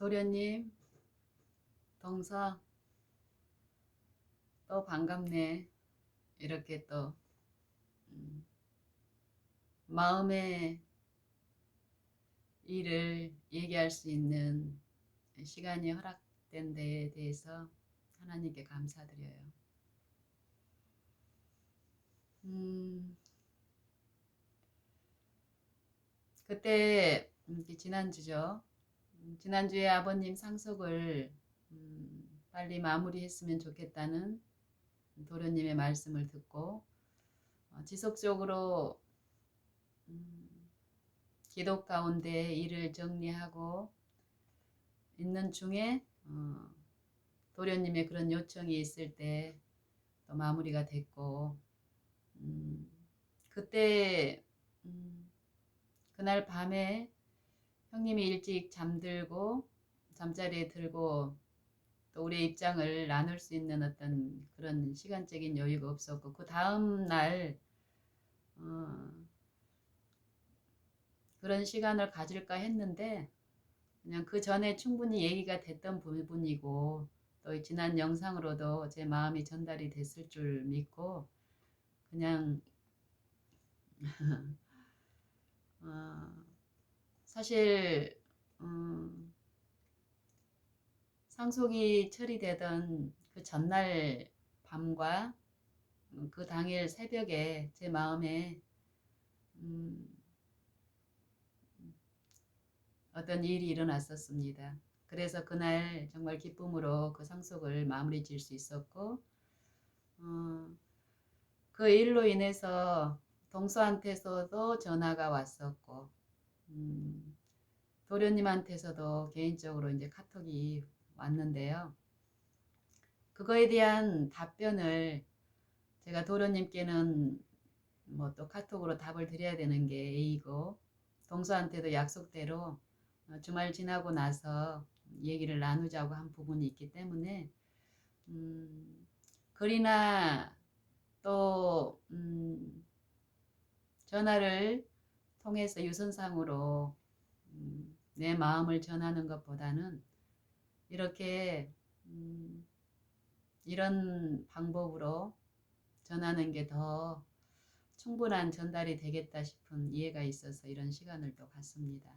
도련님, 동서, 또 반갑네. 이렇게 또, 음, 마음의 일을 얘기할 수 있는 시간이 허락된 데에 대해서 하나님께 감사드려요. 음, 그때, 지난주죠. 지난주에 아버님 상속을 빨리 마무리했으면 좋겠다는 도련님의 말씀을 듣고, 지속적으로 음, 기도 가운데 일을 정리하고 있는 중에 도련님의 그런 요청이 있을 때 또 마무리가 됐고, 음, 그때 그날 밤에 형님이 일찍 잠들고 잠자리에 들고 또 우리의 입장을 나눌 수 있는 어떤 그런 시간적인 여유가 없었고, 그 다음 날 어, 그런 시간을 가질까 했는데 그냥 그 전에 충분히 얘기가 됐던 부분이고, 또 지난 영상으로도 제 마음이 전달이 됐을 줄 믿고 그냥 어, 사실 상속이 처리되던 그 전날 밤과 그 당일 새벽에 제 마음에 음, 어떤 일이 일어났었습니다. 그래서 그날 정말 기쁨으로 그 상속을 마무리 지을 수 있었고, 어, 그 일로 인해서 동서한테서도 전화가 왔었고, 음, 도련님한테서도 개인적으로 이제 카톡이 왔는데요. 그거에 대한 답변을 제가 도련님께는 뭐 또 카톡으로 답을 드려야 되는 게 A고, 동서한테도 약속대로 주말 지나고 나서 얘기를 나누자고 한 부분이 있기 때문에 글이나 또 전화를 통해서 유선상으로 내 마음을 전하는 것보다는 이렇게 이런 방법으로 전하는 게 더 충분한 전달이 되겠다 싶은 이해가 있어서 이런 시간을 또 갖습니다.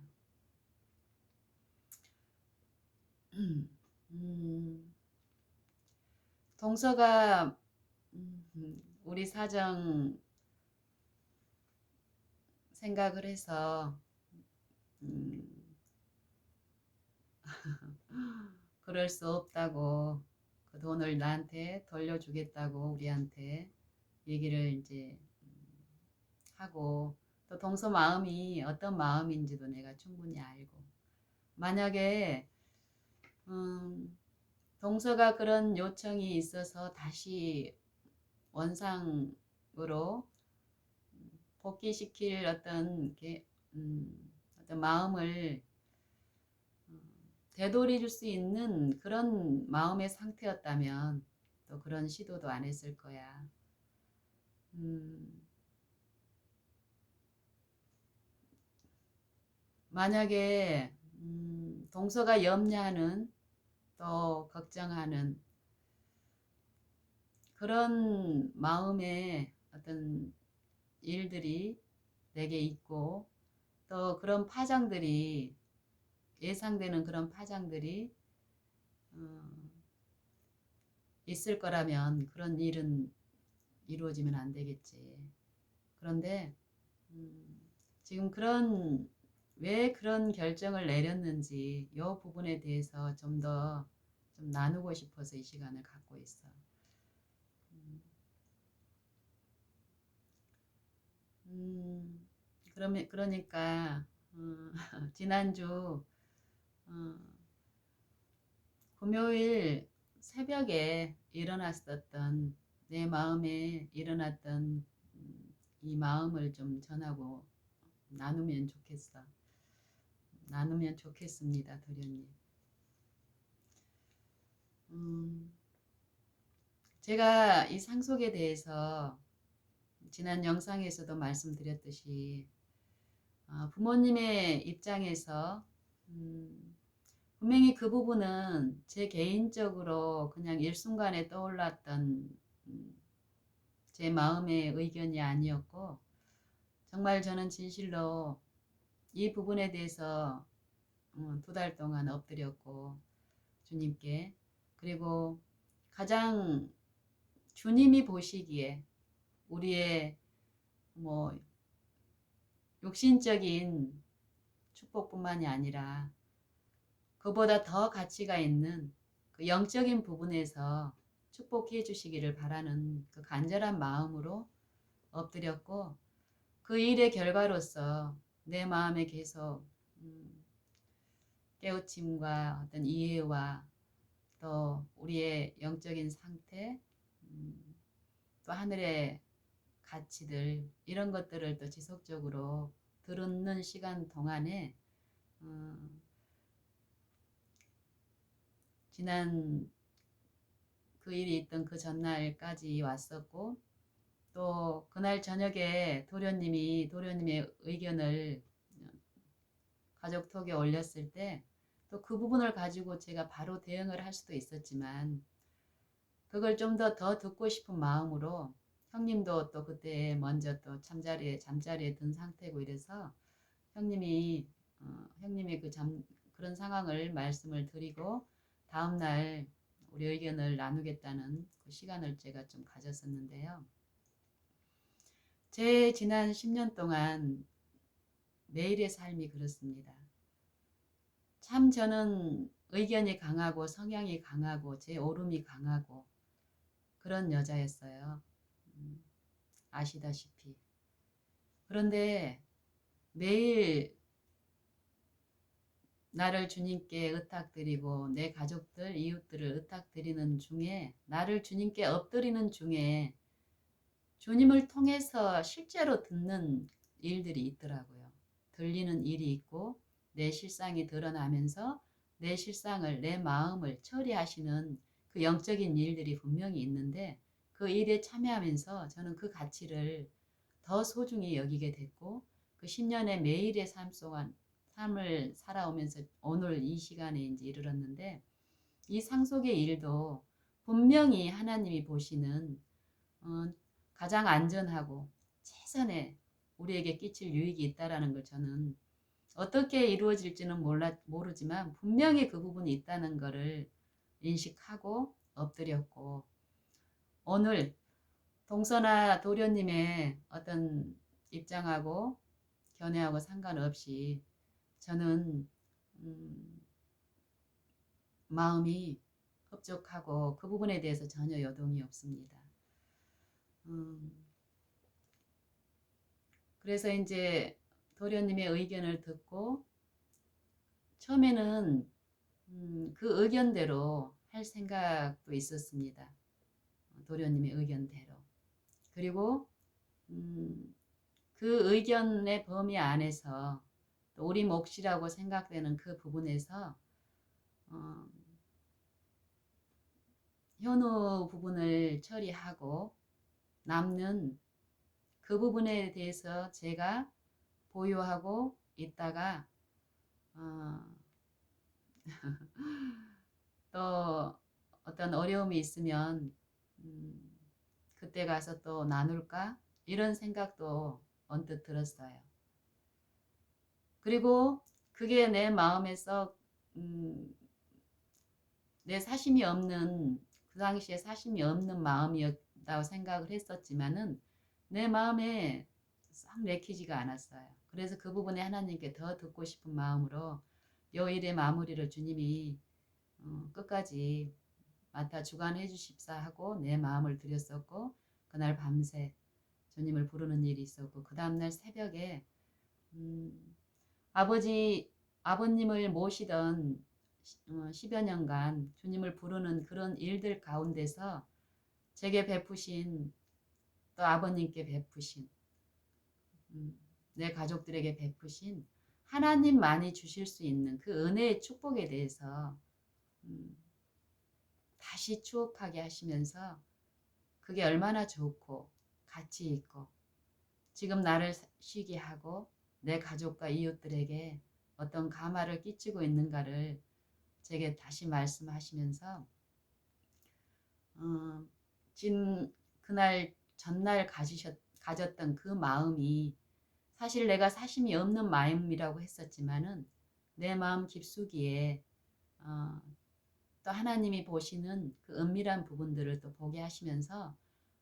동서가 우리 사정 생각을 해서 그럴 수 없다고, 그 돈을 나한테 돌려주겠다고 우리한테 얘기를 이제 하고, 또 동서 마음이 어떤 마음인지도 내가 충분히 알고, 만약에 동서가 그런 요청이 있어서 다시 원상으로 복귀시킬 어떤 마음을 되돌릴 수 있는 그런 마음의 상태였다면 또 그런 시도도 안 했을 거야. 만약에 동서가 염려하는 또 걱정하는 그런 마음의 어떤 일들이 내게 있고, 또 그런 파장들이, 예상되는 그런 파장들이 있을 거라면 그런 일은 이루어지면 안 되겠지. 그런데 지금 왜 그런 결정을 내렸는지 이 부분에 대해서 좀 더 좀 나누고 싶어서 이 시간을 갖고 있어. 그러니까 지난주 어, 금요일 새벽에 일어났었던 내 마음에 일어났던 이 마음을 좀 전하고 나누면 좋겠어. 나누면 좋겠습니다, 도련님. 제가 이 상속에 대해서 지난 영상에서도 말씀드렸듯이 부모님의 입장에서 분명히 그 부분은 제 개인적으로 그냥 일순간에 떠올랐던 제 마음의 의견이 아니었고, 정말 저는 진실로 이 부분에 대해서 2달 동안 엎드렸고, 주님께, 그리고 가장 주님이 보시기에 우리의 뭐 육신적인 축복뿐만이 아니라 그보다 더 가치가 있는 그 영적인 부분에서 축복해 주시기를 바라는 그 간절한 마음으로 엎드렸고, 그 일의 결과로서 내 마음에 계속 깨우침과 어떤 이해와 또 우리의 영적인 상태, 또 하늘의 가치들, 이런 것들을 또 지속적으로 들은 시간 동안에 지난 그 일이 있던 그 전날까지 왔었고, 또 그날 저녁에 도련님의 의견을 가족톡에 올렸을 때 또 그 부분을 가지고 제가 바로 대응을 할 수도 있었지만, 그걸 좀 더 듣고 싶은 마음으로, 형님도 또 그때 먼저 또 잠자리에 든 상태고 이래서 형님이 그런 상황을 말씀을 드리고 다음날 우리 의견을 나누겠다는 그 시간을 제가 좀 가졌었는데요. 제 지난 10년 동안 매일의 삶이 그렇습니다. 참 저는 의견이 강하고 성향이 강하고 제 오름이 강하고 그런 여자였어요. 아시다시피. 그런데 매일 나를 주님께 의탁드리고 내 가족들, 이웃들을 의탁드리는 중에, 나를 주님께 엎드리는 중에 주님을 통해서 실제로 듣는 일들이 있더라고요. 들리는 일이 있고 내 실상이 드러나면서 내 실상을, 내 마음을 처리하시는 그 영적인 일들이 분명히 있는데, 그 일에 참여하면서 저는 그 가치를 더 소중히 여기게 됐고, 그 10년의 매일의 삶을 살아오면서 오늘 이 시간에 이제 이르렀는데, 이 상속의 일도 분명히 하나님이 보시는 가장 안전하고 최선의 우리에게 끼칠 유익이 있다라는 걸 저는 어떻게 이루어질지는 모르지만 분명히 그 부분이 있다는 것을 인식하고 엎드렸고, 오늘 동서나 도련님의 어떤 입장하고 견해하고 상관없이 저는 마음이 흡족하고 그 부분에 대해서 전혀 여동이 없습니다. 그래서 이제 도련님의 의견을 듣고 처음에는 그 의견대로 할 생각도 있었습니다. 도련님의 의견대로. 그리고 그 의견의 범위 안에서 또 우리 몫이라고 생각되는 그 부분에서 현우 부분을 처리하고 남는 그 부분에 대해서 제가 보유하고 있다가 또 어떤 어려움이 있으면 그때 가서 또 나눌까? 이런 생각도 언뜻 들었어요. 그리고 그게 내 마음에서 내 사심이 없는, 그 당시에 사심이 없는 마음이었다고 생각을 했었지만은 내 마음에 싹 내키지가 않았어요. 그래서 그 부분에 하나님께 더 듣고 싶은 마음으로 요 일의 마무리를 주님이 끝까지 맡아 주관해 주십사 하고 내 마음을 드렸었고, 그날 밤새 주님을 부르는 일이 있었고, 그 다음날 새벽에 아버님을 모시던 10여 년간 주님을 부르는 그런 일들 가운데서 제게 베푸신, 또 아버님께 베푸신, 내 가족들에게 베푸신 하나님만이 주실 수 있는 그 은혜의 축복에 대해서 다시 추억하게 하시면서 그게 얼마나 좋고 가치 있고 지금 나를 쉬게 하고 내 가족과 이웃들에게 어떤 감화를 끼치고 있는가를 제게 다시 말씀하시면서 진 그날 전날 가졌던 그 마음이 사실 내가 사심이 없는 마음이라고 했었지만은 내 마음 깊숙이에 또 하나님이 보시는 그 은밀한 부분들을 또 보게 하시면서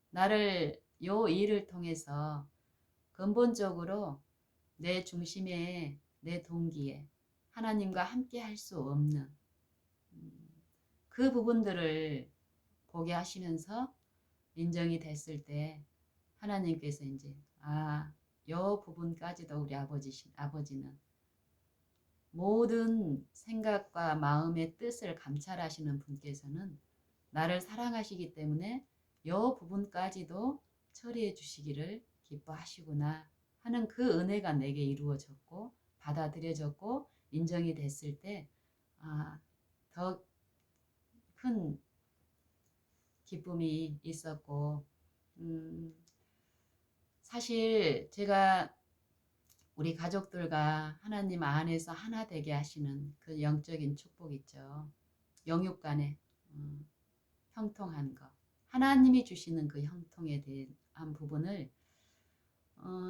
나를 요 일을 통해서 근본적으로 내 중심에 내 동기에 하나님과 함께 할 수 없는 그 부분들을 보게 하시면서 인정이 됐을 때 하나님께서 이제 요 부분까지도 우리 아버지는 모든 생각과 마음의 뜻을 감찰하시는 분께서는 나를 사랑하시기 때문에 요 부분까지도 처리해 주시기를 기뻐하시구나 하는 그 은혜가 내게 이루어졌고 받아들여졌고 인정이 됐을 때 더 큰 기쁨이 있었고 사실 제가 우리 가족들과 하나님 안에서 하나 되게 하시는 그 영적인 축복 있죠. 영육 간의 형통한 것. 하나님이 주시는 그 형통에 대한 부분을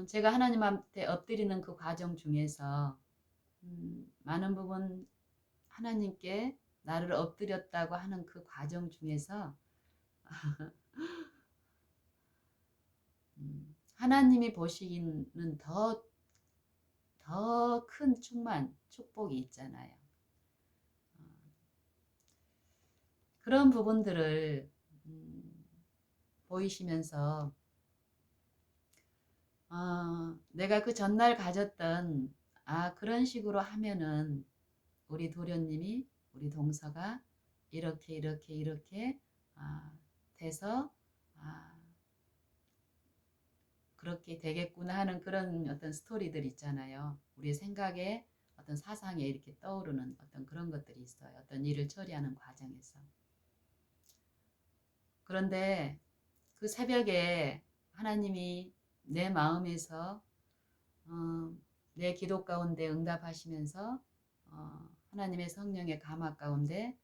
제가 하나님한테 엎드리는 그 과정 중에서 많은 부분 하나님께 나를 엎드렸다고 하는 그 과정 중에서 하나님이 보시기는 더 큰 축복이 있잖아요. 그런 부분들을 보이시면서 내가 그 전날 가졌던 그런 식으로 하면은 우리 도련님이 우리 동서가 이렇게 돼서 그렇게 되겠구나 하는 그런 어떤 스토리들 있잖아요. 우리의 생각에 어떤 사상에 이렇게 떠오르는 어떤 그런 것들이 있어요. 어떤 일을 처리하는 과정에서. 그런데 그 새벽에 하나님이 내 마음에서 내 기도 가운데 응답하시면서 하나님의 성령의 감화 가운데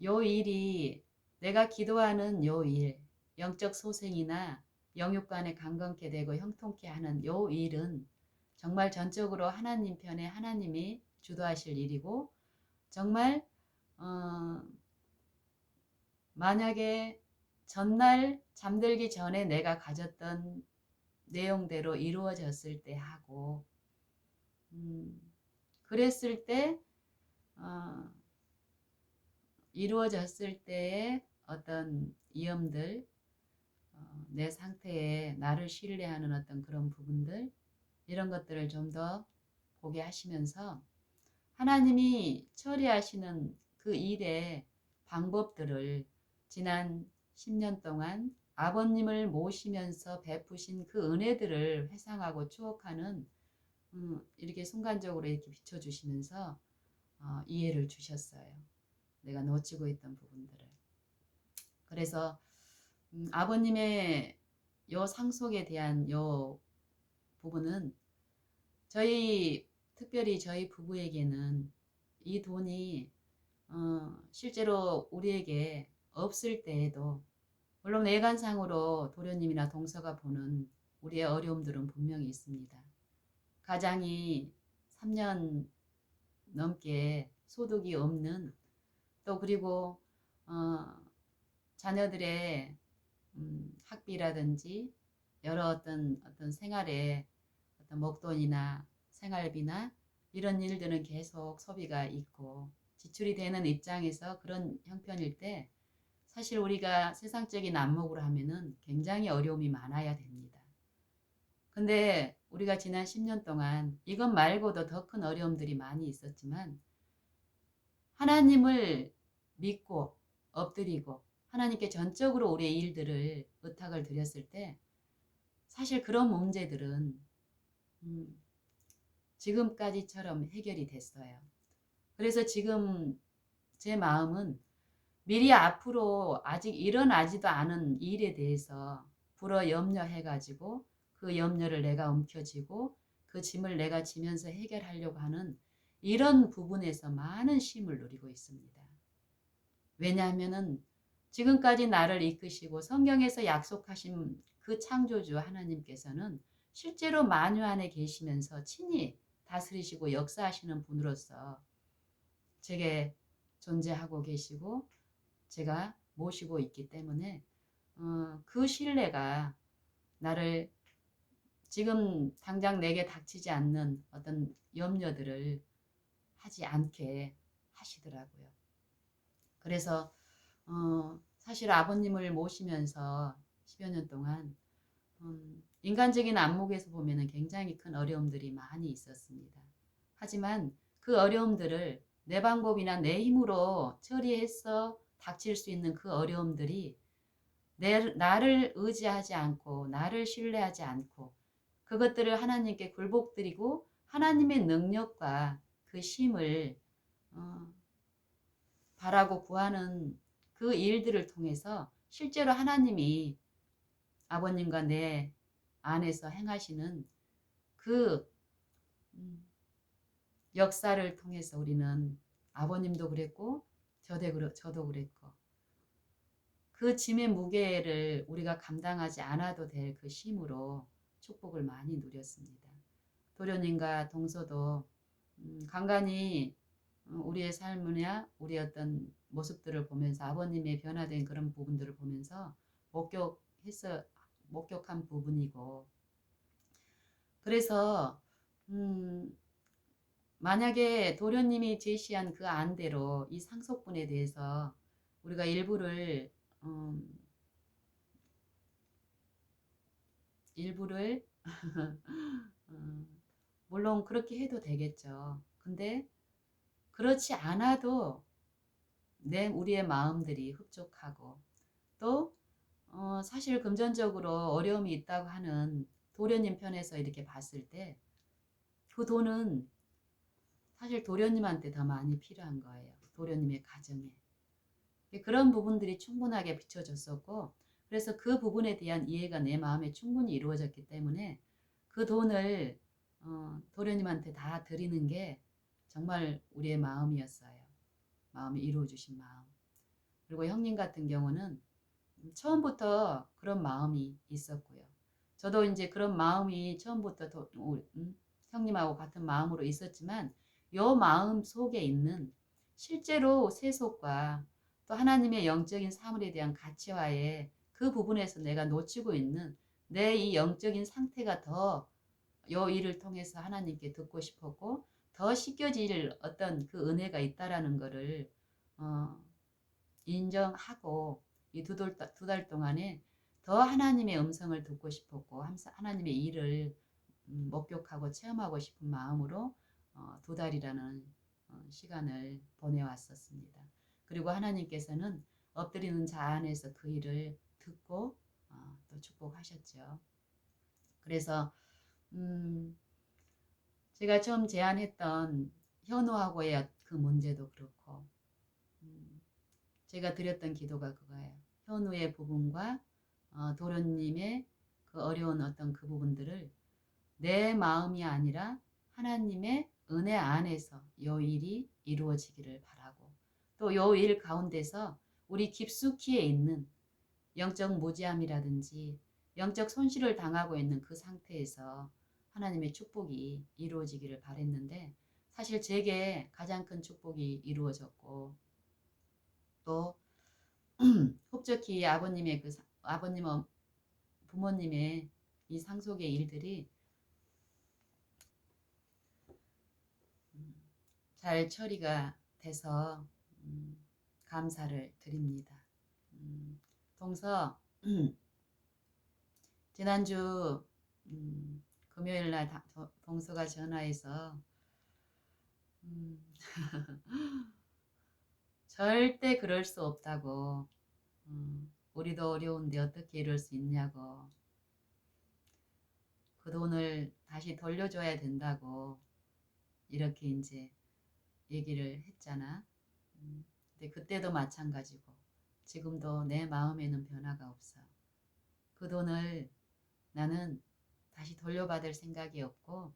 요 일이 내가 기도하는 요 일, 영적 소생이나 영육간에 강건케 되고 형통케 하는 요 일은 정말 전적으로 하나님 편에 하나님이 주도하실 일이고 정말 만약에 전날 잠들기 전에 내가 가졌던 내용대로 이루어졌을 때 하고 그랬을 때 이루어졌을 때의 어떤 위험들 내 상태에 나를 신뢰하는 어떤 그런 부분들 이런 것들을 좀 더 보게 하시면서 하나님이 처리하시는 그 일의 방법들을 지난 10년 동안 아버님을 모시면서 베푸신 그 은혜들을 회상하고 추억하는 이렇게 순간적으로 이렇게 비춰주시면서 이해를 주셨어요. 내가 놓치고 있던 부분들을. 그래서 아버님의 요 상속에 대한 요 부분은 특별히 저희 부부에게는 이 돈이 실제로 우리에게 없을 때에도 물론 외관상으로 도련님이나 동서가 보는 우리의 어려움들은 분명히 있습니다. 가장이 3년 넘게 소득이 없는 또 그리고 자녀들의 학비라든지 여러 어떤 생활에 어떤 목돈이나 생활비나 이런 일들은 계속 소비가 있고 지출이 되는 입장에서 그런 형편일 때 사실 우리가 세상적인 안목으로 하면은 굉장히 어려움이 많아야 됩니다. 근데 우리가 지난 10년 동안 이것 말고도 더 큰 어려움들이 많이 있었지만 하나님을 믿고 엎드리고 하나님께 전적으로 우리의 일들을 의탁을 드렸을 때 사실 그런 문제들은 지금까지처럼 해결이 됐어요. 그래서 지금 제 마음은 미리 앞으로 아직 일어나지도 않은 일에 대해서 불어 염려해가지고 그 염려를 내가 움켜쥐고 그 짐을 내가 지면서 해결하려고 하는 이런 부분에서 많은 쉼을 누리고 있습니다. 왜냐하면은 지금까지 나를 이끄시고 성경에서 약속하신 그 창조주 하나님께서는 실제로 만유 안에 계시면서 친히 다스리시고 역사하시는 분으로서 제게 존재하고 계시고 제가 모시고 있기 때문에 그 신뢰가 나를 지금 당장 내게 닥치지 않는 어떤 염려들을 하지 않게 하시더라고요. 그래서 사실 아버님을 모시면서 10여 년 동안 인간적인 안목에서 보면 굉장히 큰 어려움들이 많이 있었습니다. 하지만 그 어려움들을 내 방법이나 내 힘으로 처리해서 닥칠 수 있는 그 어려움들이 나를 의지하지 않고 나를 신뢰하지 않고 그것들을 하나님께 굴복드리고 하나님의 능력과 그 힘을 어, 바라고 구하는 그 일들을 통해서 실제로 하나님이 아버님과 내 안에서 행하시는 그 역사를 통해서 우리는 아버님도 그랬고 저도 그랬고 그 짐의 무게를 우리가 감당하지 않아도 될 그 힘으로 축복을 많이 누렸습니다. 도련님과 동서도 간간히 우리의 삶이나 우리 어떤 모습들을 보면서 아버님의 변화된 그런 부분들을 보면서 목격한 부분이고 그래서 만약에 도련님이 제시한 그 안대로 이 상속분에 대해서 우리가 일부를 물론 그렇게 해도 되겠죠. 근데 그렇지 않아도 우리의 마음들이 흡족하고 또 사실 금전적으로 어려움이 있다고 하는 도련님 편에서 이렇게 봤을 때 그 돈은 사실 도련님한테 더 많이 필요한 거예요. 도련님의 가정에. 그런 부분들이 충분하게 비춰졌었고 그래서 그 부분에 대한 이해가 내 마음에 충분히 이루어졌기 때문에 그 돈을 도련님한테 다 드리는 게 정말 우리의 마음이었어요. 마음이 이루어주신 마음. 그리고 형님 같은 경우는 처음부터 그런 마음이 있었고요. 저도 이제 그런 마음이 처음부터 형님하고 같은 마음으로 있었지만 요 마음 속에 있는 실제로 세속과 또 하나님의 영적인 사물에 대한 가치와의 그 부분에서 내가 놓치고 있는 내 이 영적인 상태가 더 요 일을 통해서 하나님께 듣고 싶었고 더 씻겨질 어떤 그 은혜가 있다라는 거를 인정하고 이 두 달 동안에 더 하나님의 음성을 듣고 싶었고 하나님의 일을 목격하고 체험하고 싶은 마음으로 두 달이라는 시간을 보내왔었습니다. 그리고 하나님께서는 엎드리는 자 안에서 그 일을 듣고 또 축복하셨죠. 그래서 제가 처음 제안했던 현우하고의 그 문제도 그렇고 제가 드렸던 기도가 그거예요. 현우의 부분과 도련님의 그 어려운 어떤 그 부분들을 내 마음이 아니라 하나님의 은혜 안에서 요 일이 이루어지기를 바라고 또 요 일 가운데서 우리 깊숙이에 있는 영적 무지함이라든지 영적 손실을 당하고 있는 그 상태에서 하나님의 축복이 이루어지기를 바랬는데 사실 제게 가장 큰 축복이 이루어졌고 또 흡족히 아버님의 부모님의 이 상속의 일들이 잘 처리가 돼서 감사를 드립니다. 동서 지난주 금요일 날 동서가 전화해서 절대 그럴 수 없다고 우리도 어려운데 어떻게 이럴 수 있냐고 그 돈을 다시 돌려줘야 된다고 이렇게 이제 얘기를 했잖아. 근데 그때도 마찬가지고 지금도 내 마음에는 변화가 없어. 그 돈을 나는 다시 돌려받을 생각이 없고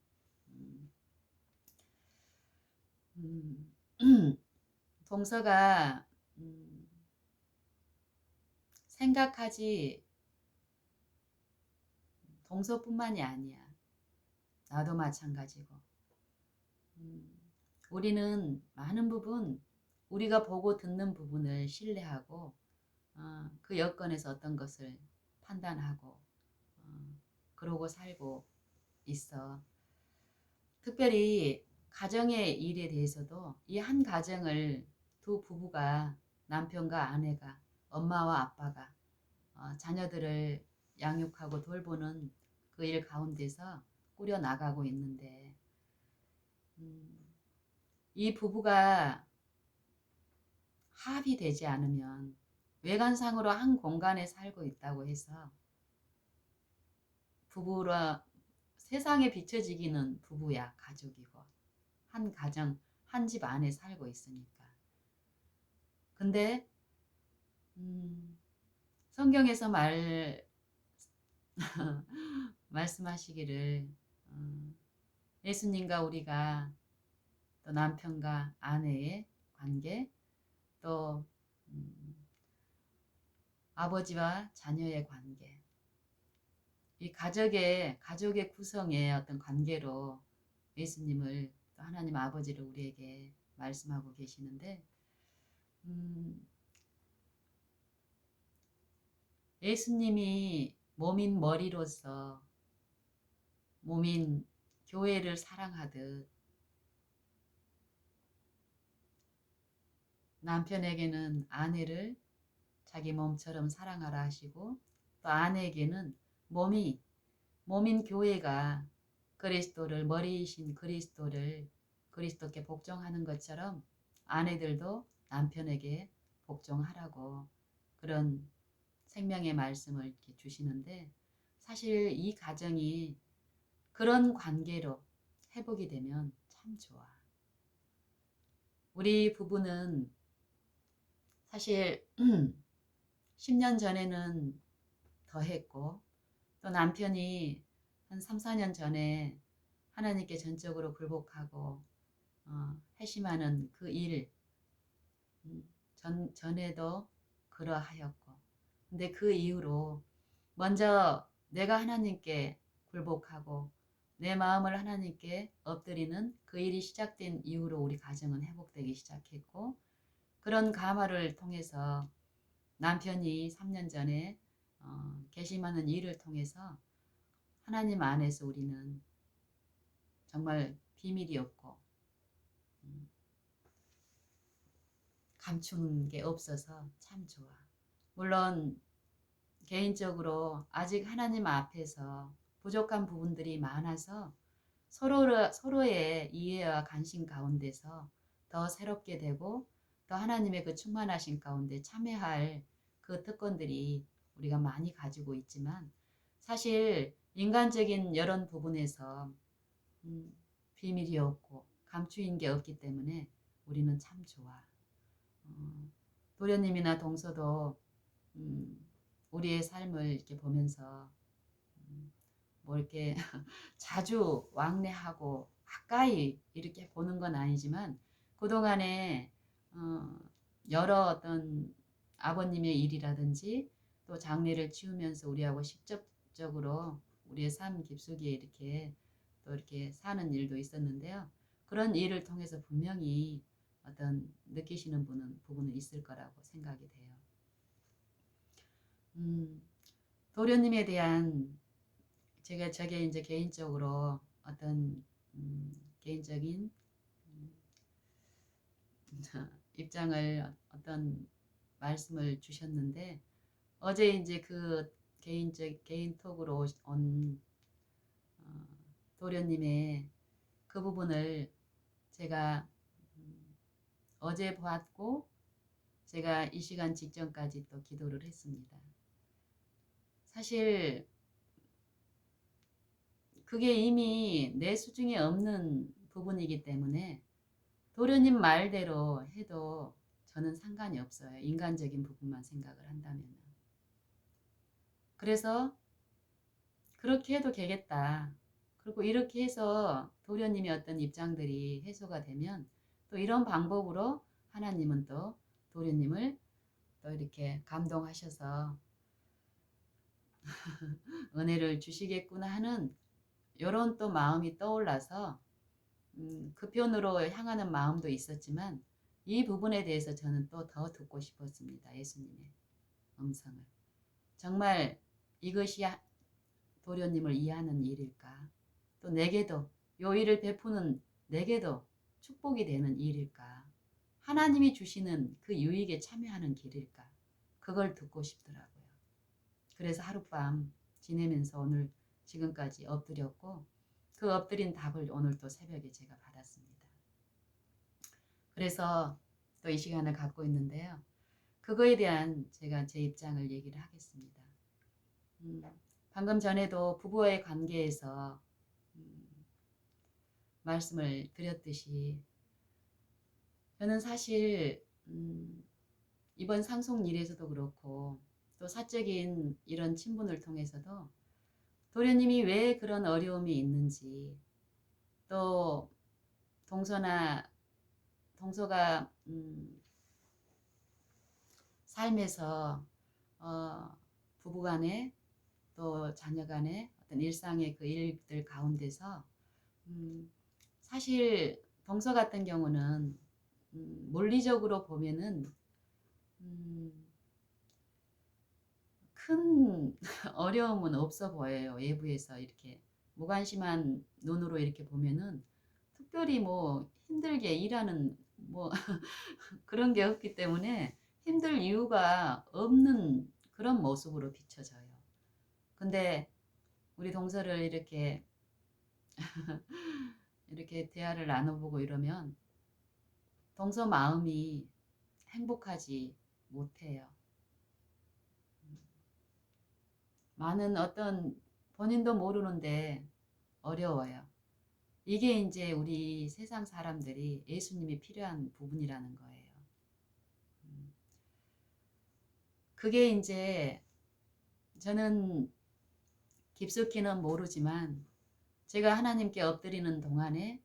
음, 동서가 생각하지 동서뿐만이 아니야. 나도 마찬가지고. 음, 우리는 많은 부분 우리가 보고 듣는 부분을 신뢰하고 그 여건에서 어떤 것을 판단하고 그러고 살고 있어. 특별히 가정의 일에 대해서도 이 한 가정을 두 부부가 남편과 아내가 엄마와 아빠가 자녀들을 양육하고 돌보는 그 일 가운데서 꾸려 나가고 있는데 음, 이 부부가 합의되지 않으면 외관상으로 한 공간에 살고 있다고 해서 부부라 세상에 비춰지기는 부부야 가족이고 한 가정 한 집 안에 살고 있으니까. 근데 성경에서 말씀하시기를 예수님과 우리가 또 남편과 아내의 관계 또 아버지와 자녀의 관계 이 가족의 구성의 어떤 관계로 예수님을 또 하나님 아버지를 우리에게 말씀하고 계시는데 음, 예수님이 몸인 머리로서 몸인 교회를 사랑하듯 남편에게는 아내를 자기 몸처럼 사랑하라 하시고 또 아내에게는 몸인 교회가 그리스도를 머리이신 그리스도를 그리스도께 복종하는 것처럼 아내들도 남편에게 복종하라고 그런 생명의 말씀을 이렇게 주시는데 사실 이 가정이 그런 관계로 회복이 되면 참 좋아. 우리 부부는 사실 10년 전에는 더 했고 또 남편이 한 3, 4년 전에 하나님께 전적으로 굴복하고 회심하는 그 일 전에도 그러하였고 근데 그 이후로 먼저 내가 하나님께 굴복하고 내 마음을 하나님께 엎드리는 그 일이 시작된 이후로 우리 가정은 회복되기 시작했고 그런 감화를 통해서 남편이 3년 전에 개심하는 일을 통해서 하나님 안에서 우리는 정말 비밀이 없고 감추는 게 없어서 참 좋아. 물론 개인적으로 아직 하나님 앞에서 부족한 부분들이 많아서 서로의 이해와 관심 가운데서 더 새롭게 되고 또 하나님의 그 충만하신 가운데 참여할 그 특권들이 우리가 많이 가지고 있지만 사실 인간적인 이런 부분에서 비밀이 없고 감추인 게 없기 때문에 우리는 참 좋아. 도련님이나 동서도 우리의 삶을 이렇게 보면서 뭐 이렇게 자주 왕래하고 가까이 이렇게 보는 건 아니지만 그동안에 여러 어떤 아버님의 일이라든지 또 장례를 치우면서 우리하고 직접적으로 우리의 삶 깊숙이에 이렇게 또 이렇게 사는 일도 있었는데요. 그런 일을 통해서 분명히 어떤 느끼시는 부분은 있을 거라고 생각이 돼요. 도련님에 대한 저게 이제 개인적으로 어떤 개인적인 입장을 어떤 말씀을 주셨는데 어제 이제 그 개인 톡으로 온 도련님의 그 부분을 제가 어제 보았고 제가 이 시간 직전까지 또 기도를 했습니다. 사실 그게 이미 내 수중에 없는 부분이기 때문에 도련님 말대로 해도 저는 상관이 없어요. 인간적인 부분만 생각을 한다면. 그래서 그렇게 해도 되겠다. 그리고 이렇게 해서 도련님의 어떤 입장들이 해소가 되면 또 이런 방법으로 하나님은 또 도련님을 또 이렇게 감동하셔서 은혜를 주시겠구나 하는 이런 또 마음이 떠올라서 그 편으로 향하는 마음도 있었지만 이 부분에 대해서 저는 또 더 듣고 싶었습니다. 예수님의 음성을. 정말 이것이 도련님을 이해하는 일일까? 또 내게도 요 일을 베푸는 내게도 축복이 되는 일일까? 하나님이 주시는 그 유익에 참여하는 길일까? 그걸 듣고 싶더라고요. 그래서 하룻밤 지내면서 오늘 지금까지 엎드렸고 그 엎드린 답을 오늘 또 새벽에 제가 받았습니다. 그래서 또 이 시간을 갖고 있는데요. 그거에 대한 제가 제 입장을 얘기를 하겠습니다. 방금 전에도 부부와의 관계에서 말씀을 드렸듯이 저는 사실 이번 상속 일에서도 그렇고 또 사적인 이런 친분을 통해서도 도련님이 왜 그런 어려움이 있는지 또 동서가 삶에서 부부간에 또 자녀간에 어떤 일상의 그 일들 가운데서 사실 동서 같은 경우는 물리적으로 보면은 큰 어려움은 없어 보여요. 외부에서 이렇게 무관심한 눈으로 이렇게 보면은 특별히 뭐 힘들게 일하는 뭐 그런 게 없기 때문에 힘들 이유가 없는 그런 모습으로 비춰져요. 근데 우리 동서를 이렇게 대화를 나눠보고 이러면 동서 마음이 행복하지 못해요. 많은 어떤 본인도 모르는데 어려워요. 이게 이제 우리 세상 사람들이 예수님이 필요한 부분이라는 거예요. 그게 이제 저는 깊숙이는 모르지만 제가 하나님께 엎드리는 동안에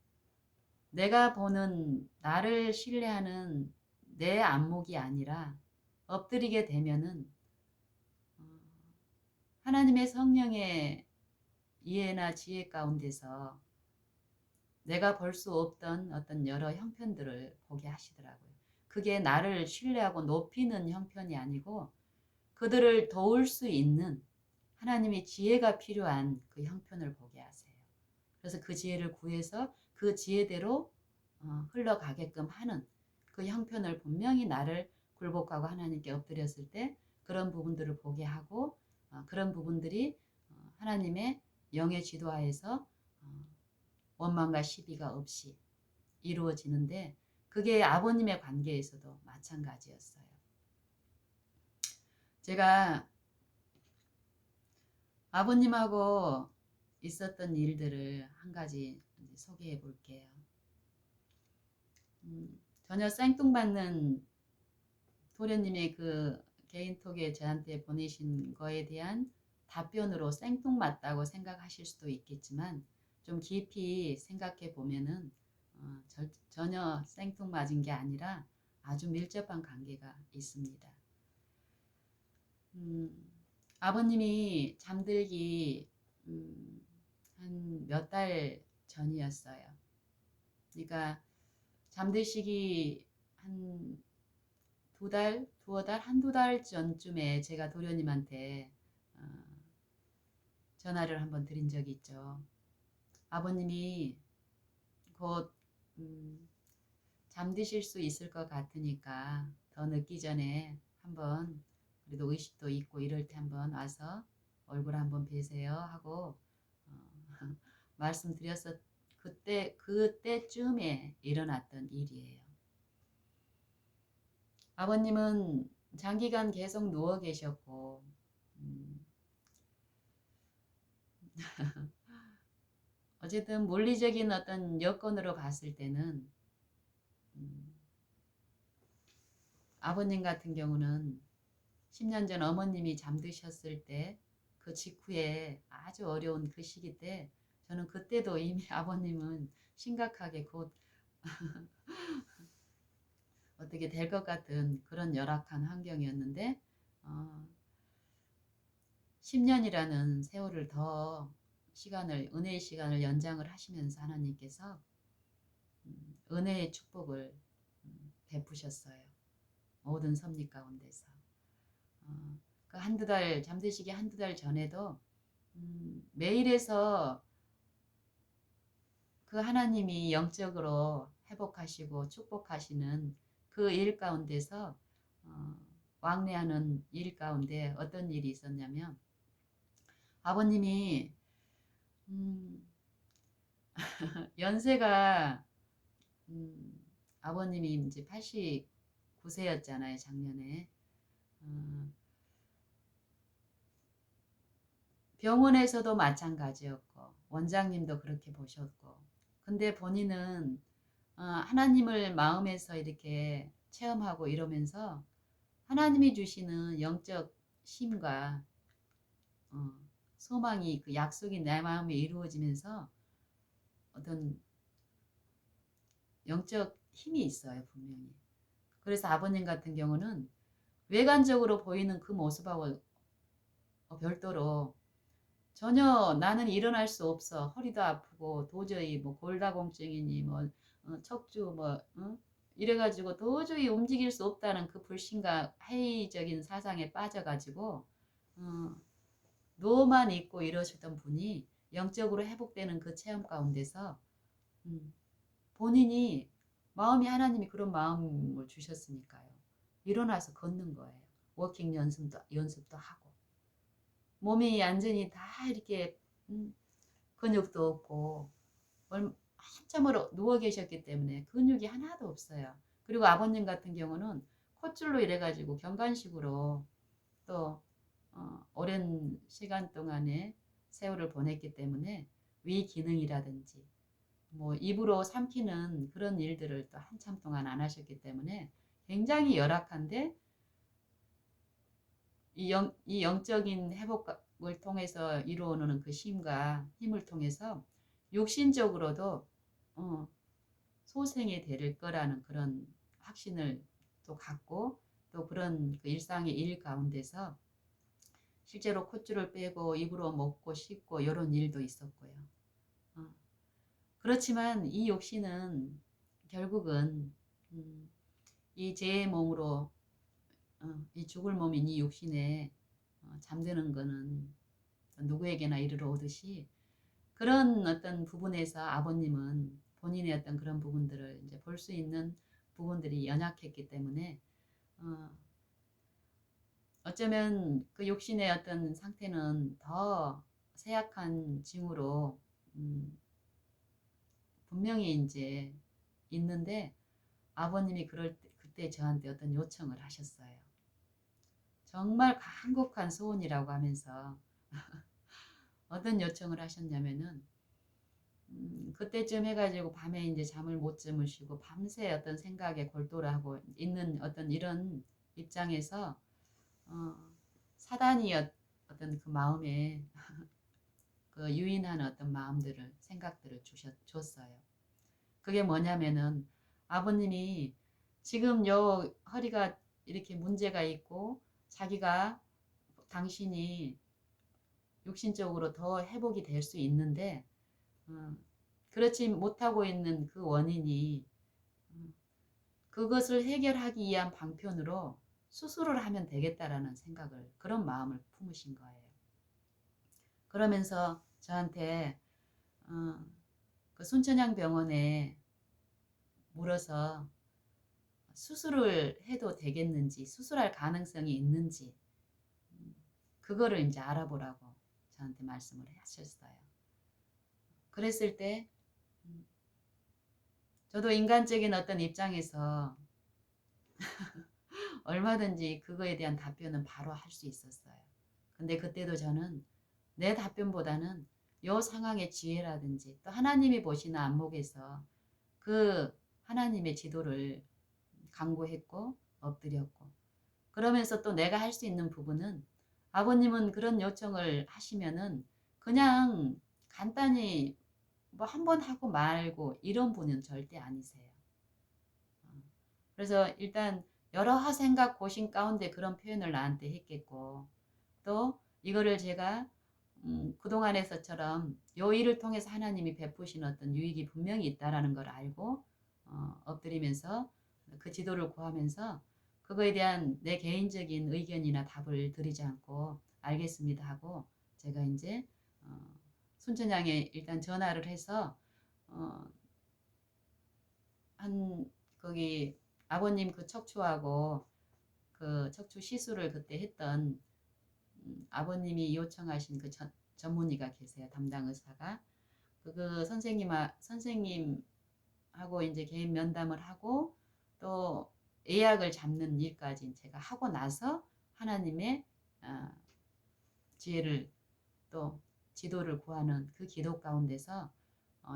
내가 보는 나를 신뢰하는 내 안목이 아니라 엎드리게 되면은 하나님의 성령의 이해나 지혜 가운데서 내가 볼 수 없던 어떤 여러 형편들을 보게 하시더라고요. 그게 나를 신뢰하고 높이는 형편이 아니고 그들을 도울 수 있는 하나님의 지혜가 필요한 그 형편을 보게 하세요. 그래서 그 지혜를 구해서 그 지혜대로 흘러가게끔 하는 그 형편을 분명히 나를 굴복하고 하나님께 엎드렸을 때 그런 부분들을 보게 하고 그런 부분들이 하나님의 영의 지도하에서 원망과 시비가 없이 이루어지는데 그게 아버님의 관계에서도 마찬가지였어요. 제가 아버님하고 있었던 일들을 한 가지 소개해 볼게요. 전혀 생뚱맞는 도련님의 그 개인톡에 저한테 보내신 거에 대한 답변으로 생뚱맞다고 생각하실 수도 있겠지만 좀 깊이 생각해 보면은 전혀 생뚱맞은 게 아니라 아주 밀접한 관계가 있습니다. 아버님이 잠들기 한 몇 달 전이었어요. 그러니까 잠드시기 한 한두 달 전쯤에 제가 도련님한테 전화를 한번 드린 적이 있죠. 아버님이 곧 잠드실 수 있을 것 같으니까 더 늦기 전에 한번 그래도 의식도 있고 이럴 때 한번 와서 얼굴 한번 뵈세요 하고 말씀드렸었 그때쯤에 일어났던 일이에요. 아버님은 장기간 계속 누워 계셨고 어쨌든 물리적인 어떤 여건으로 봤을 때는 아버님 같은 경우는 10년 전 어머님이 잠드셨을 때 그 직후에 아주 어려운 그 시기 때 저는 그때도 이미 아버님은 심각하게 곧 어떻게 될 것 같은 그런 열악한 환경이었는데 10년이라는 세월을 더 은혜의 시간을 연장을 하시면서 하나님께서 은혜의 축복을 베푸셨어요. 모든 섭리 가운데서. 그 한두 달, 잠드시기 한두 달 전에도 매일에서 그 하나님이 영적으로 회복하시고 축복하시는 그 일 가운데서 왕래하는 일 가운데 어떤 일이 있었냐면 아버님이 연세가 아버님이 이제 89세였잖아요, 작년에. 병원에서도 마찬가지였고 원장님도 그렇게 보셨고 근데 본인은 하나님을 마음에서 이렇게 체험하고 이러면서 하나님이 주시는 영적 힘과 소망이 그 약속이 내 마음에 이루어지면서 어떤 영적 힘이 있어요, 분명히. 그래서 아버님 같은 경우는 외관적으로 보이는 그 모습하고 별도로 전혀 나는 일어날 수 없어. 허리도 아프고 도저히 뭐 골다공증이니 뭐 척주 뭐 이래가지고 도저히 움직일 수 없다는 그 불신과 회의적인 사상에 빠져가지고 누워만 있고 이러셨던 분이 영적으로 회복되는 그 체험 가운데서 본인이 마음이 하나님이 그런 마음을 주셨으니까요. 일어나서 걷는 거예요. 워킹 연습도 하고 몸이 완전히 다 이렇게 근육도 없고 한참으로 누워 계셨기 때문에 근육이 하나도 없어요. 그리고 아버님 같은 경우는 콧줄로 이래가지고 경관식으로 또 오랜 시간 동안에 세월을 보냈기 때문에 위 기능이라든지 뭐 입으로 삼키는 그런 일들을 또 한참 동안 안 하셨기 때문에 굉장히 열악한데 이 영적인 회복을 통해서 이루어오는 그 힘과 힘을 통해서 육신적으로도 소생이 될 거라는 그런 확신을 또 갖고 또 그런 그 일상의 일 가운데서 실제로 콧줄을 빼고 입으로 먹고 씻고 이런 일도 있었고요. 그렇지만 이 욕심은 결국은 이 제 몸으로 이 죽을 몸인 이 육신에 잠드는 거는 누구에게나 이르러 오듯이 그런 어떤 부분에서 아버님은 본인의 어떤 그런 부분들을 이제 볼 수 있는 부분들이 연약했기 때문에 어쩌면 그 욕심의 어떤 상태는 더 쇠약한 징후로 분명히 이제 있는데 아버님이 그때 저한테 어떤 요청을 하셨어요. 정말 간곡한 소원이라고 하면서 어떤 요청을 하셨냐면은 그때쯤 해가지고 밤에 이제 잠을 못 주무시고 밤새 어떤 생각에 골똘하고 있는 어떤 이런 입장에서 사단이 어떤 그 마음에 그 유인한 어떤 마음들을 생각들을 줬어요. 그게 뭐냐면은 아버님이 지금 요 허리가 이렇게 문제가 있고 자기가 당신이 육신적으로 더 회복이 될 수 있는데 그렇지 못하고 있는 그 원인이 그것을 해결하기 위한 방편으로 수술을 하면 되겠다라는 생각을 그런 마음을 품으신 거예요. 그러면서 저한테 그 순천향병원에 물어서 수술을 해도 되겠는지 수술할 가능성이 있는지 그거를 이제 알아보라고 저한테 말씀을 하셨어요. 그랬을 때 저도 인간적인 어떤 입장에서 얼마든지 그거에 대한 답변은 바로 할 수 있었어요. 근데 그때도 저는 내 답변보다는 요 상황의 지혜라든지 또 하나님이 보시는 안목에서 그 하나님의 지도를 간구했고 엎드렸고 그러면서 또 내가 할 수 있는 부분은 아버님은 그런 요청을 하시면은 그냥 간단히 뭐 한 번 하고 말고 이런 분은 절대 아니세요. 그래서 일단 여러 생각 고심 가운데 그런 표현을 나한테 했겠고, 또 이거를 제가 그동안에서처럼 요 일을 통해서 하나님이 베푸신 어떤 유익이 분명히 있다라는 걸 알고 엎드리면서 그 지도를 구하면서 그거에 대한 내 개인적인 의견이나 답을 드리지 않고 알겠습니다 하고 제가 이제 순천향에 일단 전화를 해서 어, 한 거기 아버님 그 척추하고 그 척추 시술을 그때 했던 아버님이 요청하신 그 전문의가 계세요. 담당 의사가. 그 선생님하고 이제 개인 면담을 하고 또 예약을 잡는 일까지 제가 하고 나서 하나님의 어, 지혜를 또 지도를 구하는 그 기도 가운데서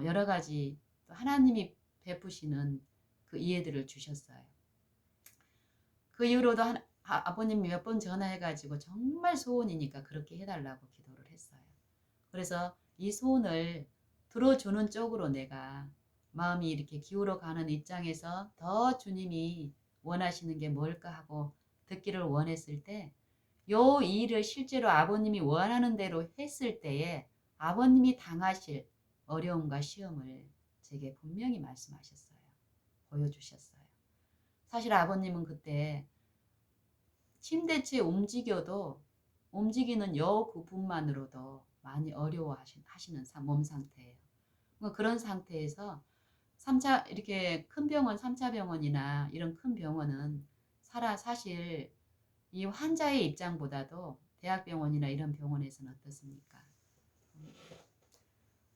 여러 가지 또 하나님이 베푸시는 그 이해들을 주셨어요. 그 이후로도 아버님이 몇 번 전화해가지고 정말 소원이니까 그렇게 해달라고 기도를 했어요. 그래서 이 소원을 들어주는 쪽으로 내가 마음이 이렇게 기울어 가는 입장에서 더 주님이 원하시는 게 뭘까 하고 듣기를 원했을 때, 요 일을 실제로 아버님이 원하는 대로 했을 때에 아버님이 당하실 어려움과 시험을 제게 분명히 말씀하셨어요. 보여주셨어요. 사실 아버님은 그때 침대째 움직여도 움직이는 요 부분만으로도 많이 어려워하시는 몸 상태예요. 그런 상태에서 3차 이렇게 큰 병원, 3차 병원이나 이런 큰 병원은 사실 이 환자의 입장보다도 대학병원이나 이런 병원에서는 어떻습니까?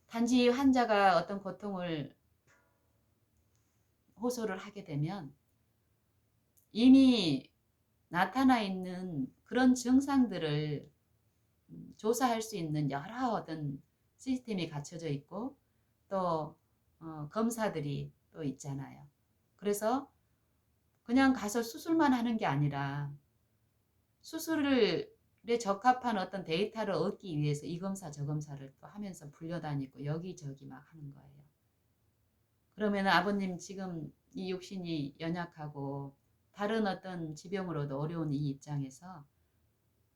단지 환자가 어떤 고통을 호소를 하게 되면 이미 나타나 있는 그런 증상들을 조사할 수 있는 여러 어떤 시스템이 갖춰져 있고 또 검사들이 또 있잖아요. 그래서 그냥 가서 수술만 하는 게 아니라 수술에 적합한 어떤 데이터를 얻기 위해서 이 검사 저 검사를 또 하면서 불려다니고 여기저기 막 하는 거예요. 그러면 아버님 지금 이 육신이 연약하고 다른 어떤 지병으로도 어려운 이 입장에서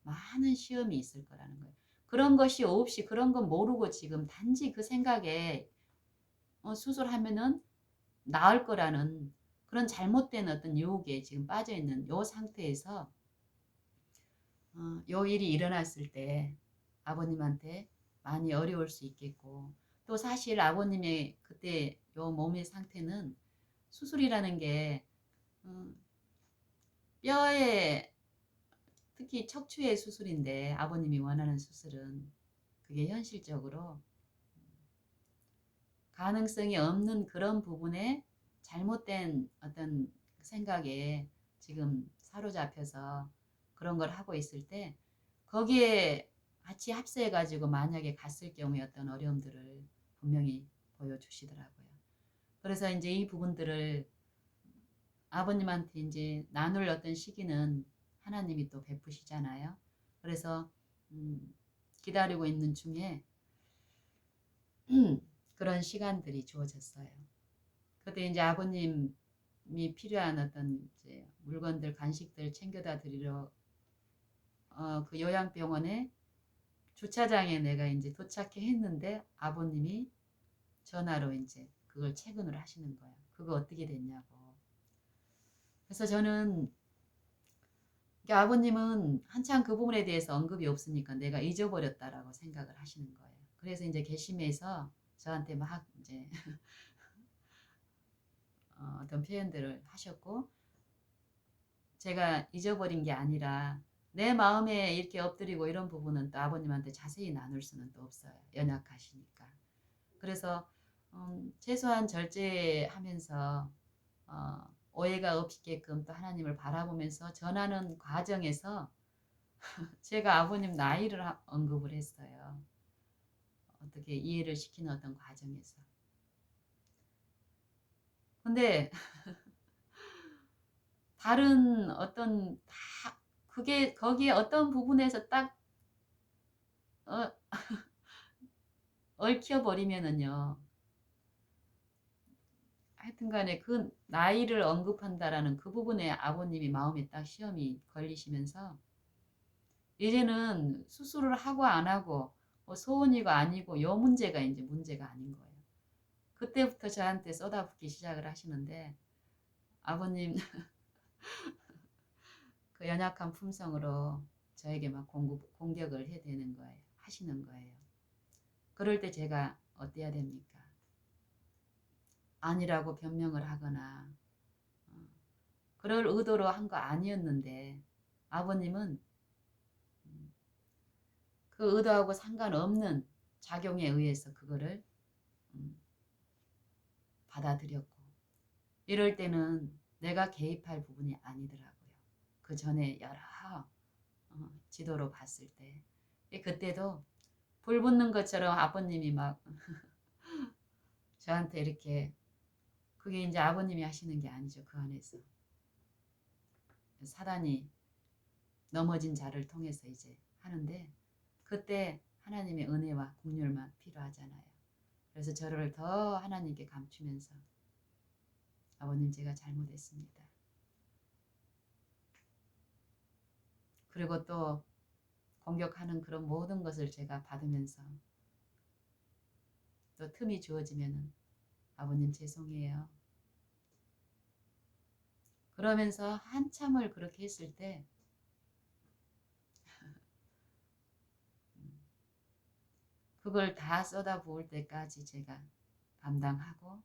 많은 시험이 있을 거라는 거예요. 그런 것이 없이 그런 건 모르고 지금 단지 그 생각에 수술하면은 나을 거라는 그런 잘못된 어떤 유혹에 지금 빠져 있는 요 상태에서 요 일이 일어났을 때 아버님한테 많이 어려울 수 있겠고 또 사실 아버님의 그때 요 몸의 상태는 수술이라는 게 뼈에 특히 척추의 수술인데 아버님이 원하는 수술은 그게 현실적으로 가능성이 없는 그런 부분에 잘못된 어떤 생각에 지금 사로잡혀서 그런 걸 하고 있을 때 거기에 같이 합세해 가지고 만약에 갔을 경우에 어떤 어려움들을 분명히 보여주시더라고요. 그래서 이제 이 부분들을 아버님한테 이제 나눌 어떤 시기는 하나님이 또 베푸시잖아요. 그래서 기다리고 있는 중에 그런 시간들이 주어졌어요. 그때 이제 아버님이 필요한 어떤 이제 물건들, 간식들 챙겨다 드리러 그 요양병원에 주차장에 내가 이제 도착해 했는데 아버님이 전화로 이제 그걸 체근을 하시는 거예요. 그거 어떻게 됐냐고. 그래서 저는 아버님은 한참 그 부분에 대해서 언급이 없으니까 내가 잊어버렸다라고 생각을 하시는 거예요. 그래서 이제 개심해서 저한테 막 이제 어떤 표현들을 하셨고 제가 잊어버린 게 아니라 내 마음에 이렇게 엎드리고 이런 부분은 또 아버님한테 자세히 나눌 수는 또 없어요. 연약하시니까. 그래서 최소한 절제하면서 오해가 없게끔 또 하나님을 바라보면서 전하는 과정에서 제가 아버님 나이를 언급을 했어요. 어떻게 이해를 시키는 어떤 과정에서. 근데 다른 어떤 그게 거기에 어떤 부분에서 딱 어, 얽혀 버리면은요. 하여튼간에 그 나이를 언급한다라는 그 부분에 아버님이 마음에 딱 시험이 걸리시면서 이제는 수술을 하고 안 하고 뭐 소원이가 아니고 요 문제가 이제 문제가 아닌 거예요. 그때부터 저한테 쏟아붓기 시작을 하시는데 아버님 그 연약한 품성으로 저에게 막 공격을 해대는 거예요. 하시는 거예요. 그럴 때 제가 어때야 됩니까? 아니라고 변명을 하거나 그럴 의도로 한 거 아니었는데 아버님은 그 의도하고 상관없는 작용에 의해서 그거를 받아들였고 이럴 때는 내가 개입할 부분이 아니더라고요. 그 전에 여러 지도로 봤을 때 그때도 불 붙는 것처럼 아버님이 막 저한테 이렇게 그게 이제 아버님이 하시는 게 아니죠. 그 안에서 사단이 넘어진 자를 통해서 이제 하는데 그때 하나님의 은혜와 긍휼만 필요하잖아요. 그래서 저를 더 하나님께 감추면서 아버님 제가 잘못했습니다. 그리고 또 공격하는 그런 모든 것을 제가 받으면서 또 틈이 주어지면은 아버님 죄송해요. 그러면서 한참을 그렇게 했을 때 그걸 다 쏟아부을 때까지 제가 감당하고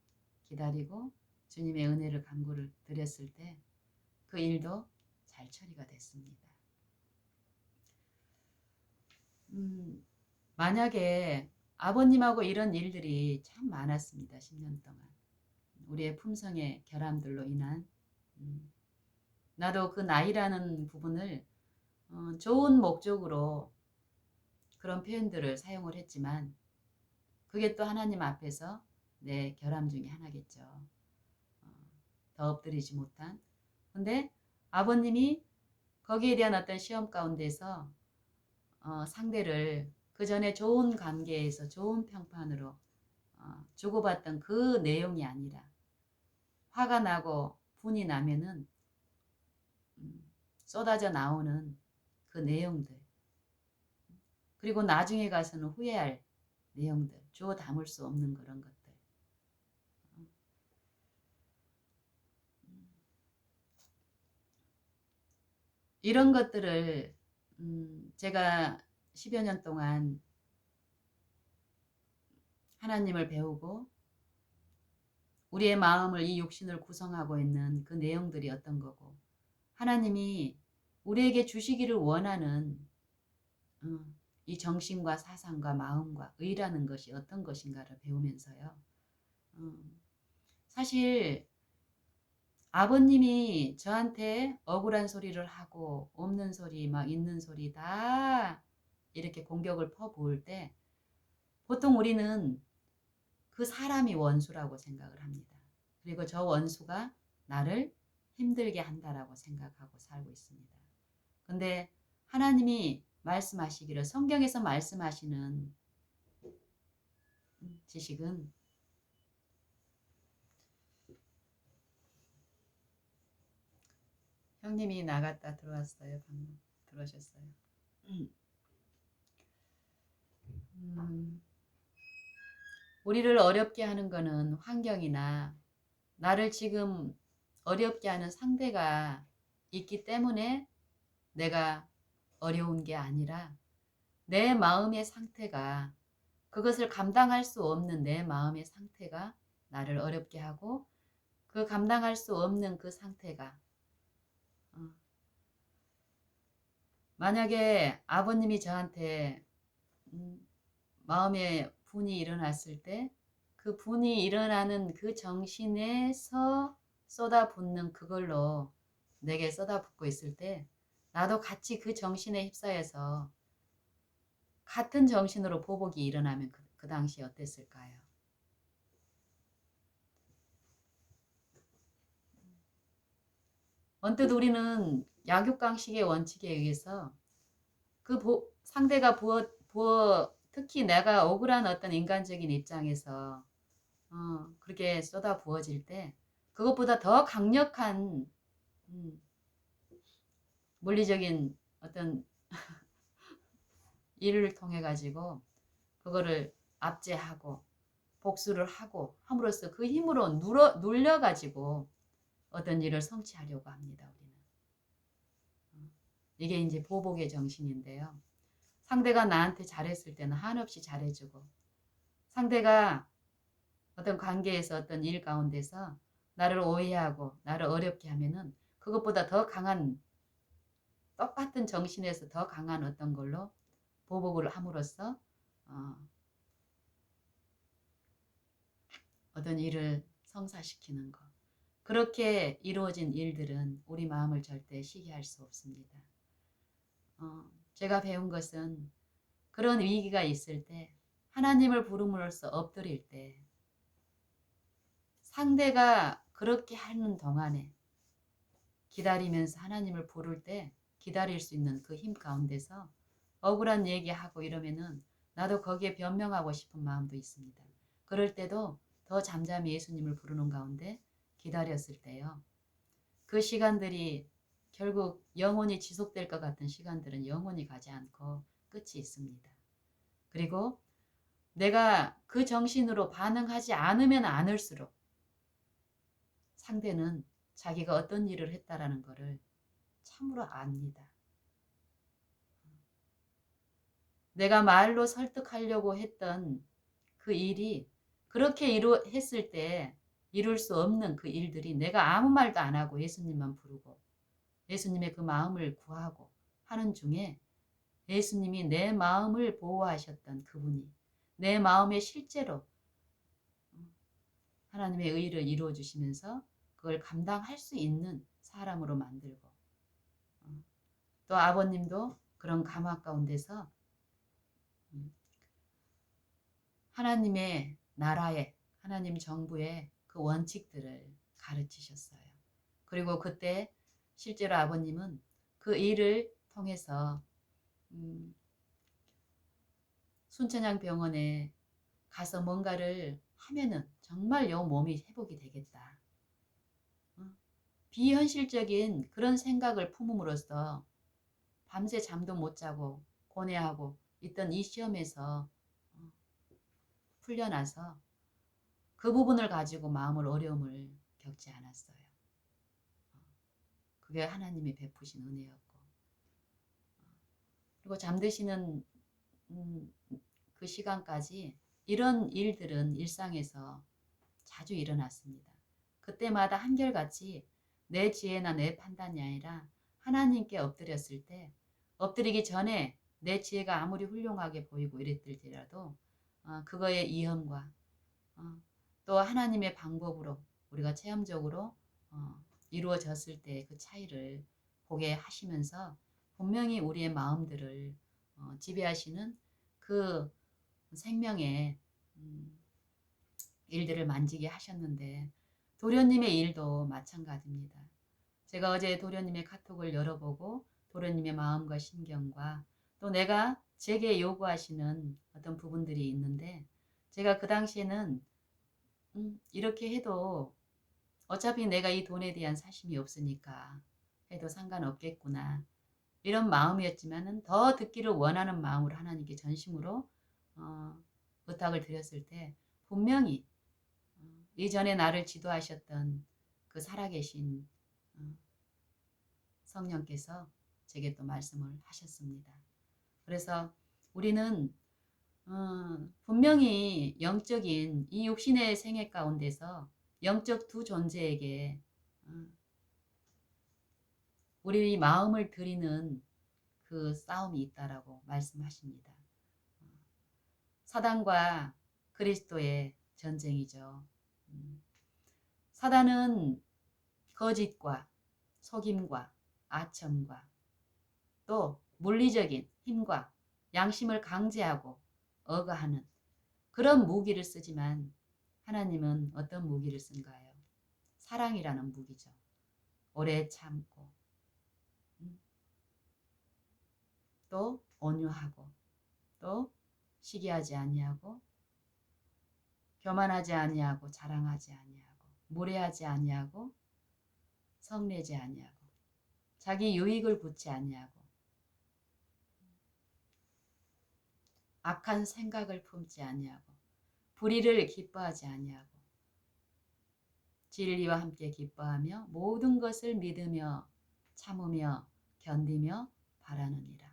기다리고 주님의 은혜를 간구를 드렸을 때 그 일도 잘 처리가 됐습니다. 만약에 아버님하고 이런 일들이 참 많았습니다. 10년 동안. 우리의 품성의 결함들로 인한 나도 그 나이라는 부분을 좋은 목적으로 그런 표현들을 사용을 했지만 그게 또 하나님 앞에서 내 결함 중에 하나겠죠. 더 엎드리지 못한. 근데 아버님이 거기에 대한 어떤 시험 가운데서 상대를 그 전에 좋은 관계에서 좋은 평판으로 주고받던 그 내용이 아니라 화가 나고 분이 나면은 쏟아져 나오는 그 내용들 그리고 나중에 가서는 후회할 내용들 주워 담을 수 없는 그런 것들 이런 것들을 제가 10여 년 동안 하나님을 배우고 우리의 마음을 이 육신을 구성하고 있는 그 내용들이 어떤 거고 하나님이 우리에게 주시기를 원하는 이 정신과 사상과 마음과 의라는 것이 어떤 것인가를 배우면서요. 사실 아버님이 저한테 억울한 소리를 하고 없는 소리 막 있는 소리 다 이렇게 공격을 퍼부을 때 보통 우리는 그 사람이 원수라고 생각을 합니다. 그리고 저 원수가 나를 힘들게 한다라고 생각하고 살고 있습니다. 근데 하나님이 말씀하시기를 성경에서 말씀하시는 지식은 형님이 나갔다 들어왔어요. 방금 들어오셨어요. 우리를 어렵게 하는 거는 환경이나 나를 지금 어렵게 하는 상대가 있기 때문에 내가 어려운 게 아니라 내 마음의 상태가 그것을 감당할 수 없는 내 마음의 상태가 나를 어렵게 하고 그 감당할 수 없는 그 상태가 만약에 아버님이 저한테 마음에 분이 일어났을 때 그 분이 일어나는 그 정신에서 쏟아붓는 그걸로 내게 쏟아붓고 있을 때 나도 같이 그 정신에 휩싸여서 같은 정신으로 보복이 일어나면 그 당시 어땠을까요? 언뜻 우리는 약육강식의 원칙에 의해서 그 상대가 특히 내가 억울한 어떤 인간적인 입장에서 그렇게 쏟아 부어질 때 그것보다 더 강력한 음, 물리적인 어떤 일을 통해 가지고 그거를 압제하고 복수를 하고 함으로써 그 힘으로 눌려 가지고 어떤 일을 성취하려고 합니다. 우리는. 이게 이제 보복의 정신인데요. 상대가 나한테 잘했을 때는 한없이 잘해주고 상대가 어떤 관계에서 어떤 일 가운데서 나를 오해하고 나를 어렵게 하면은 그것보다 더 강한 똑같은 정신에서 더 강한 어떤 걸로 보복을 함으로써 어, 어떤 일을 성사시키는 것. 그렇게 이루어진 일들은 우리 마음을 절대 시기할 수 없습니다. 제가 배운 것은 그런 위기가 있을 때 하나님을 부름으로써 엎드릴 때 상대가 그렇게 하는 동안에 기다리면서 하나님을 부를 때 기다릴 수 있는 그 힘 가운데서 억울한 얘기하고 이러면은 나도 거기에 변명하고 싶은 마음도 있습니다. 그럴 때도 더 잠잠히 예수님을 부르는 가운데 기다렸을 때요. 그 시간들이 결국 영원히 지속될 것 같은 시간들은 영원히 가지 않고 끝이 있습니다. 그리고 내가 그 정신으로 반응하지 않으면 않을수록 상대는 자기가 어떤 일을 했다라는 것을 참으로 압니다. 내가 말로 설득하려고 했던 그 일이 그렇게 했을 때 이룰 수 없는 그 일들이 내가 아무 말도 안 하고 예수님만 부르고 예수님의 그 마음을 구하고 하는 중에 예수님이 내 마음을 보호하셨던 그분이 내 마음에 실제로 하나님의 의를 이루어 주시면서 그걸 감당할 수 있는 사람으로 만들고 또 아버님도 그런 감화 가운데서 하나님의 나라의 하나님 정부의 그 원칙들을 가르치셨어요. 그리고 그때 실제로 아버님은 그 일을 통해서 순천향병원에 가서 뭔가를 하면은 정말 요 몸이 회복이 되겠다. 비현실적인 그런 생각을 품음으로써 밤새 잠도 못 자고 고뇌하고 있던 이 시험에서 풀려나서 그 부분을 가지고 마음을 어려움을 겪지 않았어요. 그게 하나님이 베푸신 은혜였고 그리고 잠드시는 그 시간까지 이런 일들은 일상에서 자주 일어났습니다. 그때마다 한결같이 내 지혜나 내 판단이 아니라 하나님께 엎드렸을 때 엎드리기 전에 내 지혜가 아무리 훌륭하게 보이고 이랬을지라도 그거의 이험과 또 하나님의 방법으로 우리가 체험적으로 이루어졌을 때 그 차이를 보게 하시면서 분명히 우리의 마음들을 지배하시는 그 생명의 일들을 만지게 하셨는데 도련님의 일도 마찬가지입니다. 제가 어제 도련님의 카톡을 열어보고 도련님의 마음과 심경과 또 내가 제게 요구하시는 어떤 부분들이 있는데 제가 그 당시에는 이렇게 해도 어차피 내가 이 돈에 대한 사심이 없으니까 해도 상관없겠구나 이런 마음이었지만은 더 듣기를 원하는 마음으로 하나님께 전심으로 부탁을 드렸을 때 분명히 이전에 나를 지도하셨던 그 살아계신 성령께서 제게 또 말씀을 하셨습니다. 그래서 우리는 분명히 영적인 이 육신의 생애 가운데서 영적 두 존재에게 우리 마음을 드리는 그 싸움이 있다라고 말씀하십니다. 사단과 그리스도의 전쟁이죠. 사단은 거짓과 속임과 아첨과 또 물리적인 힘과 양심을 강제하고 억압하는 그런 무기를 쓰지만 하나님은 어떤 무기를 쓴가요? 사랑이라는 무기죠. 오래 참고 또 온유하고 또 시기하지 아니하고 교만하지 아니하고 자랑하지 아니하고 무례하지 아니하고 성내지 아니하고 자기 유익을 굽지 아니하고 악한 생각을 품지 아니하고 불의를 기뻐하지 아니하고 진리와 함께 기뻐하며 모든 것을 믿으며 참으며 견디며 바라느니라.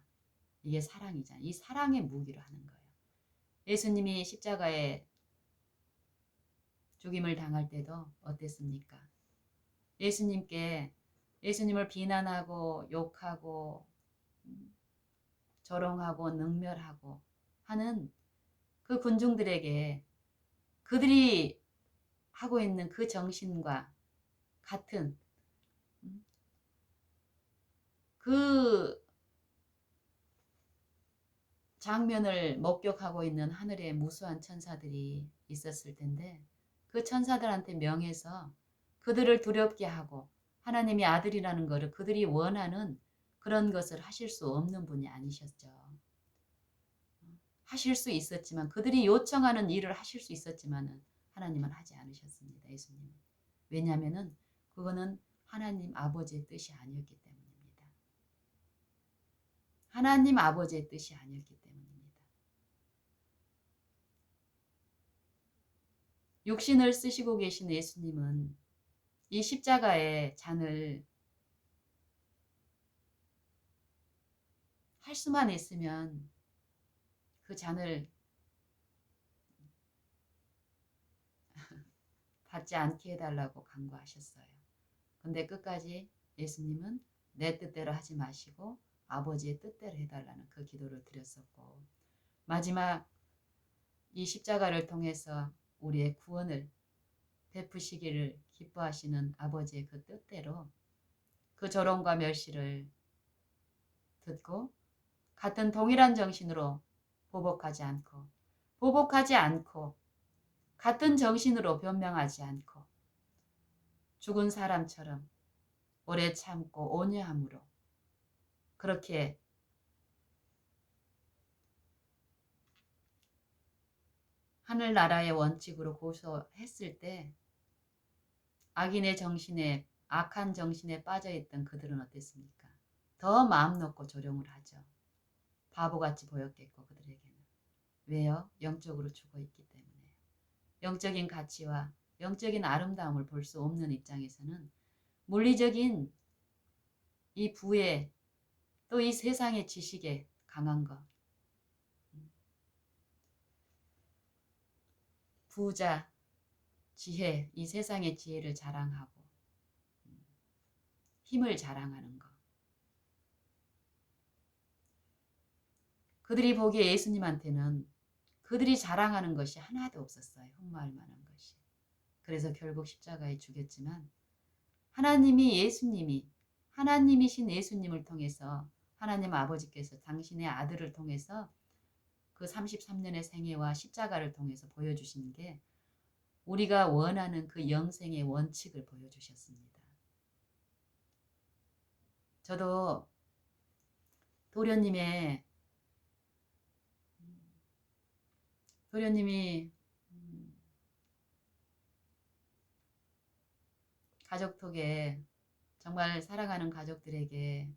이게 사랑이잖아. 이 사랑의 무기로 하는 거예요. 예수님이 십자가에 죽임을 당할 때도 어땠습니까? 예수님을 비난하고 욕하고 조롱하고 능멸하고 하는 그 군중들에게 그들이 하고 있는 그 정신과 같은 그 장면을 목격하고 있는 하늘의 무수한 천사들이 있었을 텐데 그 천사들한테 명해서 그들을 두렵게 하고 하나님의 아들이라는 것을 그들이 원하는 그런 것을 하실 수 없는 분이 아니셨죠. 하실 수 있었지만 그들이 요청하는 일을 하실 수 있었지만은 하나님은 하지 않으셨습니다. 예수님은. 왜냐하면은 그거는 하나님 아버지의 뜻이 아니었기 때문입니다. 하나님 아버지의 뜻이 아니었기 때문입니다. 육신을 쓰시고 계신 예수님은 이 십자가의 잔을 할 수만 있으면 그 잔을 받지 않게 해달라고 간구하셨어요. 근데 끝까지 예수님은 내 뜻대로 하지 마시고 아버지의 뜻대로 해달라는 그 기도를 드렸었고 마지막 이 십자가를 통해서 우리의 구원을 베푸시기를 기뻐하시는 아버지의 그 뜻대로 그 조롱과 멸시를 듣고 같은 동일한 정신으로 보복하지 않고 같은 정신으로 변명하지 않고 죽은 사람처럼 오래 참고 온유함으로 그렇게 하늘나라의 원칙으로 고소했을 때 악한 정신에 빠져있던 그들은 어땠습니까? 더 마음 놓고 조롱을 하죠. 바보같이 보였겠고 그들에게는. 왜요? 영적으로 죽어있기 때문에. 영적인 가치와 영적인 아름다움을 볼 수 없는 입장에서는 물리적인 이 부에 또 이 세상의 지식에 강한 것 부자, 지혜, 이 세상의 지혜를 자랑하고 힘을 자랑하는 것 그들이 보기에 예수님한테는 그들이 자랑하는 것이 하나도 없었어요. 흠모할 만한 것이. 그래서 결국 십자가에 죽였지만 하나님이신 예수님을 통해서 하나님 아버지께서 당신의 아들을 통해서 그 33년의 생애와 십자가를 통해서 보여주신 게 우리가 원하는 그 영생의 원칙을 보여주셨습니다. 저도 도련님이 가족톡에 정말 사랑하는 가족들에게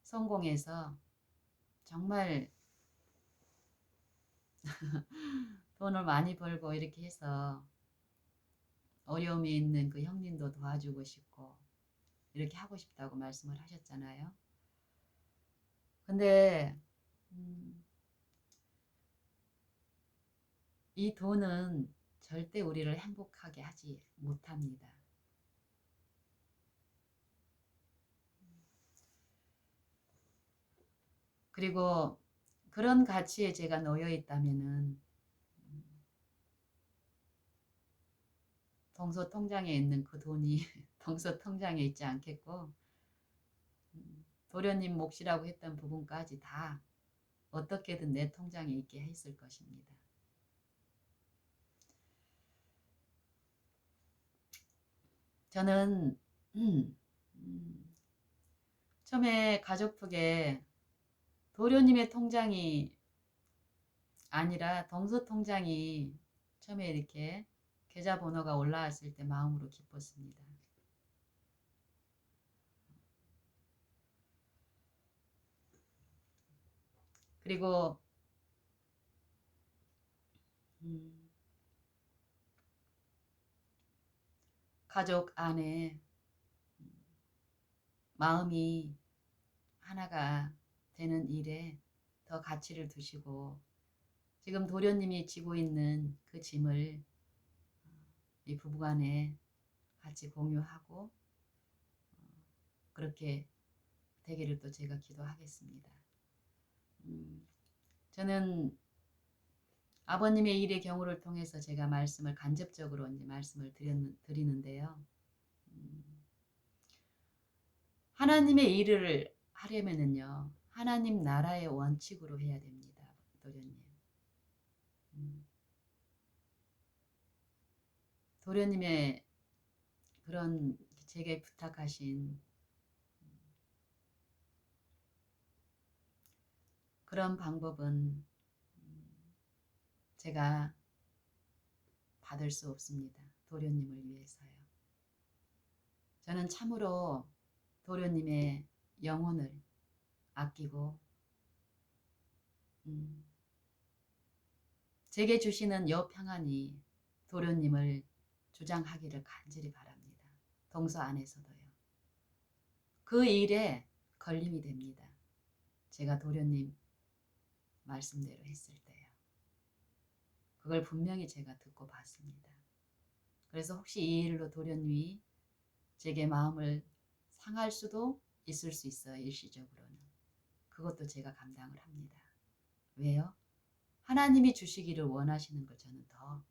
성공해서 정말 돈을 많이 벌고 이렇게 해서 어려움이 있는 그 형님도 도와주고 싶고 이렇게 하고 싶다고 말씀을 하셨잖아요. 근데 이 돈은 절대 우리를 행복하게 하지 못합니다. 그리고 그런 가치에 제가 놓여 있다면은 동서 통장에 있는 그 돈이 동서 통장에 있지 않겠고 도련님 몫이라고 했던 부분까지 다 어떻게든 내 통장에 있게 했을 것입니다. 저는 처음에 가족톡에 도련님의 통장이 아니라 동서 통장이 처음에 이렇게 계좌번호가 올라왔을 때 마음으로 기뻤습니다. 그리고 가족 안에 마음이 하나가 되는 일에 더 가치를 두시고 지금 도련님이 지고 있는 그 짐을 이 부부간에 같이 공유하고 그렇게 되기를 또 제가 기도하겠습니다. 저는 아버님의 일의 경우를 통해서 제가 말씀을 간접적으로 이제 말씀을 드리는데요. 하나님의 일을 하려면은요, 하나님 나라의 원칙으로 해야 됩니다, 도련님. 도련님의 그런 제게 부탁하신 그런 방법은 제가 받을 수 없습니다. 도련님을 위해서요. 저는 참으로 도련님의 영혼을 아끼고 제게 주시는 여평안이 도련님을 주장하기를 간절히 바랍니다. 동서 안에서도요. 그 일에 걸림이 됩니다. 제가 도련님 말씀대로 했을 때요. 그걸 분명히 제가 듣고 봤습니다. 그래서 혹시 이 일로 도련님이 제게 마음을 상할 수도 있을 수 있어요. 일시적으로는. 그것도 제가 감당을 합니다. 왜요? 하나님이 주시기를 원하시는 걸 저는 더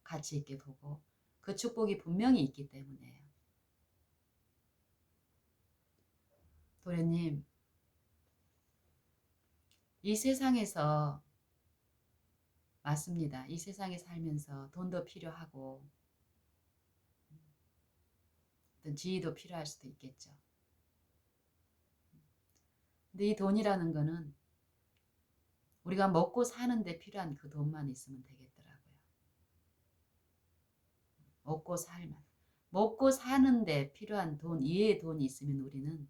가치 있게 보고 그 축복이 분명히 있기 때문에요. 도련님, 이 세상에서 맞습니다. 이 세상에 살면서 돈도 필요하고 어떤 지위도 필요할 수도 있겠죠. 근데 이 돈이라는 거는 우리가 먹고 사는데 필요한 그 돈만 있으면 되겠더라고요. 먹고 사는데 필요한 돈 이외의 돈이 있으면 우리는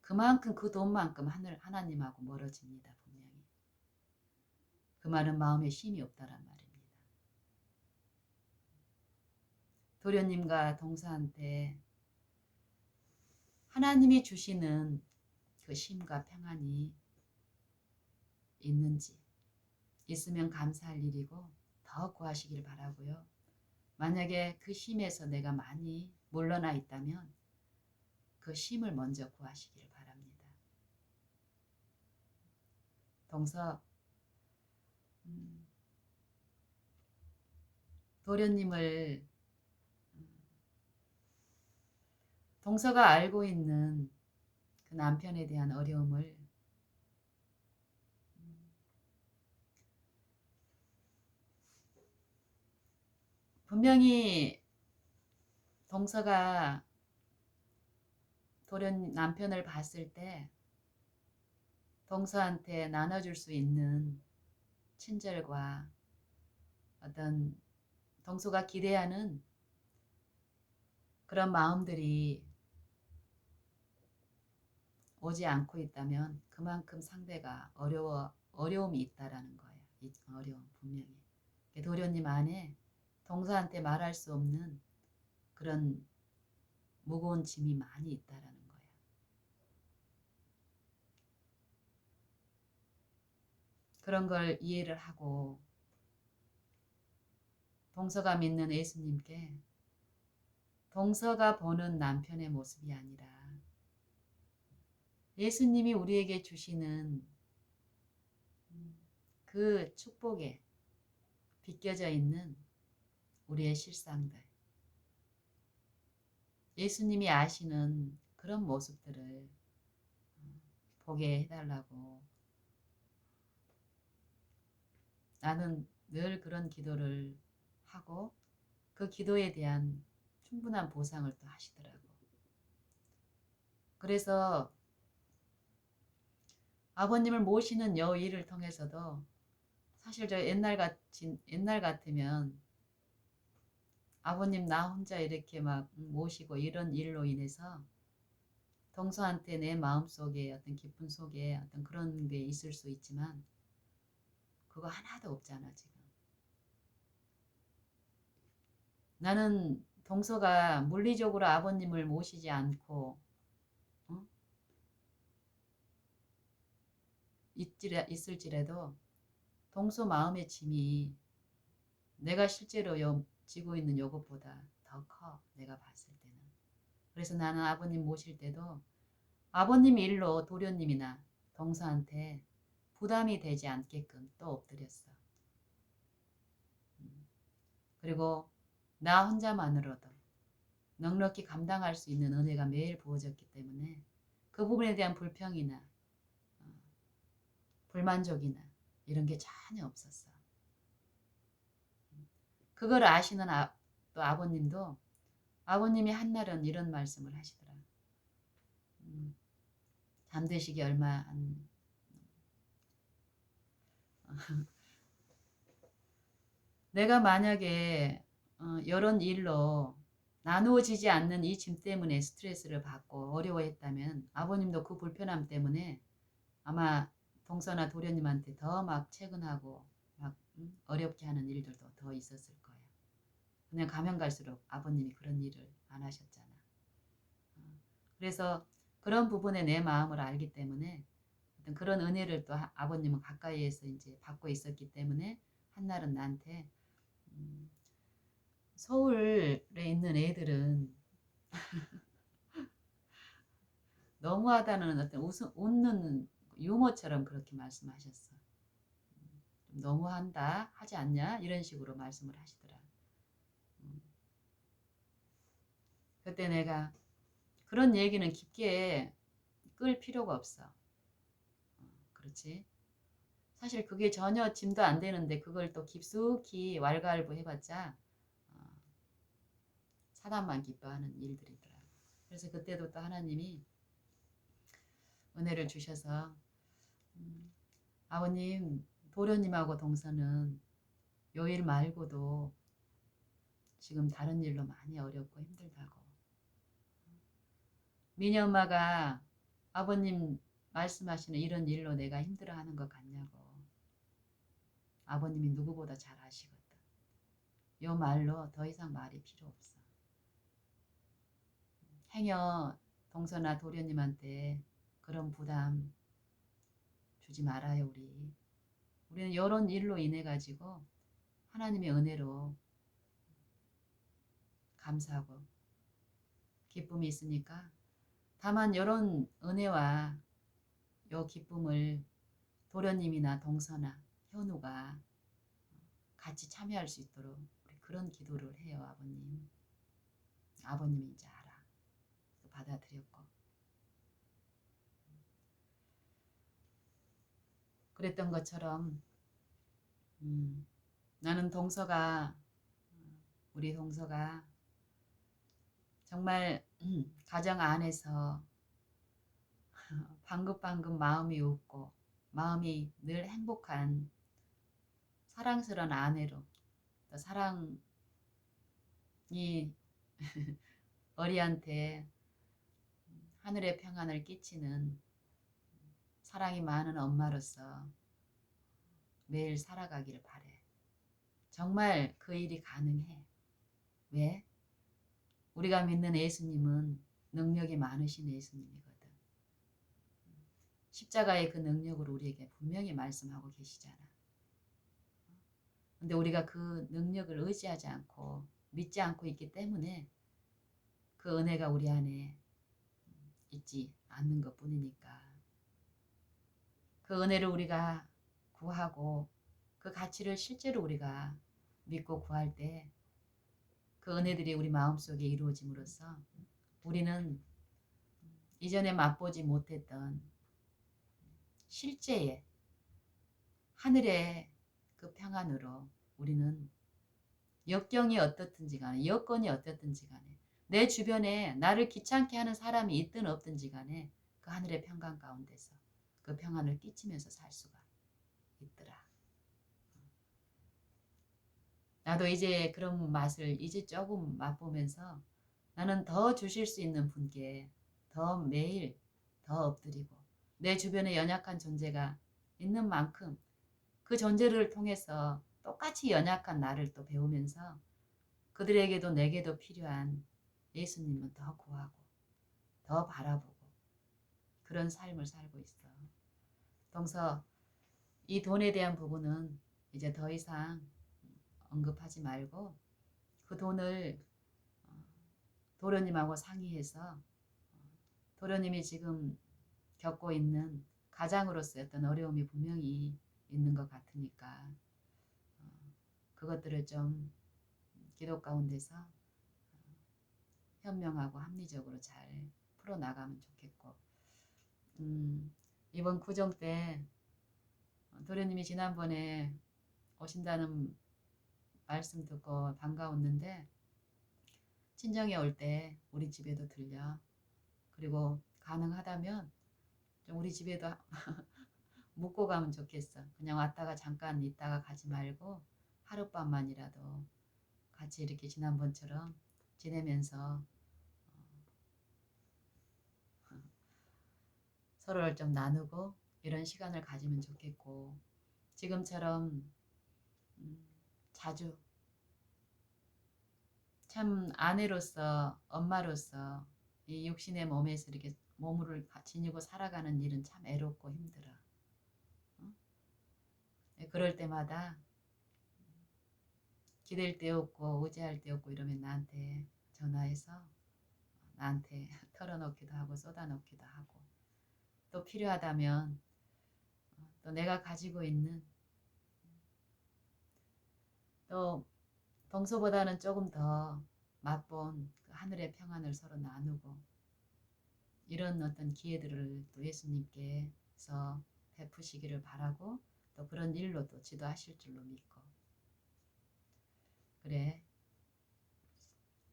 그만큼 그 돈만큼 하나님하고 멀어집니다. 분명히. 그 말은 마음에 쉼이 없다란 말입니다. 도련님과 동서한테 하나님이 주시는 그 쉼과 평안이 있는지 있으면 감사할 일이고 더 구하시길 바라고요. 만약에 그 쉼에서 내가 많이 물러나 있다면 그 쉼을 먼저 구하시길 바랍니다. 동서 도련님을 동서가 알고 있는 그 남편에 대한 어려움을 분명히 동서가 남편을 봤을 때 동서한테 나눠줄 수 있는 친절과 어떤 동서가 기대하는 그런 마음들이 오지 않고 있다면 그만큼 상대가 어려움이 있다라는 거예요. 이 어려움 분명히. 도련님 안에 동서한테 말할 수 없는 그런 무거운 짐이 많이 있다라는 거예요. 그런 걸 이해를 하고 동서가 믿는 예수님께 동서가 보는 남편의 모습이 아니라 예수님이 우리에게 주시는 그 축복에 비껴져 있는 우리의 실상들, 예수님이 아시는 그런 모습들을 보게 해달라고 나는 늘 그런 기도를 하고 그 기도에 대한 충분한 보상을 또 하시더라고. 그래서 아버님을 모시는 여 일을 통해서도 사실 저 옛날 같으면 아버님 나 혼자 이렇게 막 모시고 이런 일로 인해서 동서한테 내 마음속에 어떤 깊은 속에 어떤 그런 게 있을 수 있지만 그거 하나도 없잖아 지금. 나는 동서가 물리적으로 아버님을 모시지 않고 어? 있을지라도 동서 마음의 짐이 내가 실제로 지고 있는 요것보다 더 커. 내가 봤을 때는. 그래서 나는 아버님 모실 때도 아버님 일로 도련님이나 동서한테 부담이 되지 않게끔 또 엎드렸어. 그리고 나 혼자만으로도 넉넉히 감당할 수 있는 은혜가 매일 부어졌기 때문에 그 부분에 대한 불평이나 어, 불만족이나 이런 게 전혀 없었어. 그걸 아시는 또 아버님도 아버님이 한날은 이런 말씀을 하시더라. 잠드시기 얼마 안 내가 만약에 이런 일로 나누어지지 않는 이 짐 때문에 스트레스를 받고 어려워했다면 아버님도 그 불편함 때문에 아마 동서나 도련님한테 더 막 채근하고 막 어렵게 하는 일들도 더 있었을 거예요. 그냥 가면 갈수록 아버님이 그런 일을 안 하셨잖아. 그래서 그런 부분에 내 마음을 알기 때문에 어떤 그런 은혜를 또 아버님은 가까이에서 이제 받고 있었기 때문에 한날은 나한테 서울에 있는 애들은 너무하다는 어떤 웃는 유머처럼 그렇게 말씀하셨어. 좀 너무한다 하지 않냐 이런 식으로 말씀을 하시더라. 그때 내가 그런 얘기는 깊게 끌 필요가 없어. 그렇지? 사실 그게 전혀 짐도 안 되는데 그걸 또 깊숙이 왈가왈부 해봤자 사단만 기뻐하는 일들이더라. 그래서 그때도 또 하나님이 은혜를 주셔서 아버님 도련님하고 동서는 요 일 말고도 지금 다른 일로 많이 어렵고 힘들다고. 미니 엄마가 아버님 말씀하시는 이런 일로 내가 힘들어하는 것 같냐고. 아버님이 누구보다 잘 아시거든. 요 말로 더 이상 말이 필요 없어. 행여 동서나 도련님한테 그런 부담 주지 말아요 우리. 우리는 이런 일로 인해 가지고 하나님의 은혜로 감사하고 기쁨이 있으니까 다만 이런 은혜와 요 기쁨을 도련님이나 동서나 현우가 같이 참여할 수 있도록 우리 그런 기도를 해요 아버님. 아버님이 이제 알아. 받아들였고 그랬던 것처럼 나는 동서가 우리 동서가 정말 가정 안에서 방긋방긋 마음이 웃고 마음이 늘 행복한 사랑스러운 아내로 또 사랑이 어리한테 하늘의 평안을 끼치는 사랑이 많은 엄마로서 매일 살아가기를 바래. 정말 그 일이 가능해. 왜? 우리가 믿는 예수님은 능력이 많으신 예수님이거든. 십자가의 그 능력을 우리에게 분명히 말씀하고 계시잖아. 근데 우리가 그 능력을 의지하지 않고 믿지 않고 있기 때문에 그 은혜가 우리 안에 있지 않는 것 뿐이니까. 그 은혜를 우리가 구하고 그 가치를 실제로 우리가 믿고 구할 때 그 은혜들이 우리 마음속에 이루어짐으로써 우리는 이전에 맛보지 못했던 실제의 하늘의 그 평안으로 우리는 역경이 어떻든지 간에 여건이 어떻든지 간에 내 주변에 나를 귀찮게 하는 사람이 있든 없든지 간에 그 하늘의 평강 가운데서 그 평안을 끼치면서 살 수가 있더라. 나도 이제 그런 맛을 이제 조금 맛보면서 나는 더 주실 수 있는 분께 더 매일 더 엎드리고 내 주변에 연약한 존재가 있는 만큼 그 존재를 통해서 똑같이 연약한 나를 또 배우면서 그들에게도 내게도 필요한 예수님은 더 구하고 더 바라보고 그런 삶을 살고 있어. 동서 이 돈에 대한 부분은 이제 더 이상 언급하지 말고 그 돈을 도련님하고 상의해서 도련님이 지금 겪고 있는 가장으로서의 어떤 어려움이 분명히 있는 것 같으니까 그것들을 좀 기도 가운데서 현명하고 합리적으로 잘 풀어나가면 좋겠고 이번 구정 때 도련님이 지난번에 오신다는 말씀 듣고 반가웠는데 친정에 올 때 우리 집에도 들려. 그리고 가능하다면 좀 우리 집에도 묵고 가면 좋겠어. 그냥 왔다가 잠깐 있다가 가지 말고 하룻밤만이라도 같이 이렇게 지난번처럼 지내면서 서로를 좀 나누고 이런 시간을 가지면 좋겠고 지금처럼 자주 참 아내로서 엄마로서 이 육신의 몸에서 이렇게 몸을 지니고 살아가는 일은 참 애롭고 힘들어. 그럴 때마다 기댈 데 없고 의지할 데 없고 이러면 나한테 전화해서 나한테 털어놓기도 하고 쏟아놓기도 하고 또 필요하다면 또 내가 가지고 있는 또 동서보다는 조금 더 맛본 그 하늘의 평안을 서로 나누고 이런 어떤 기회들을 또 예수님께서 베푸시기를 바라고 또 그런 일로 또 지도하실 줄로 믿고 그래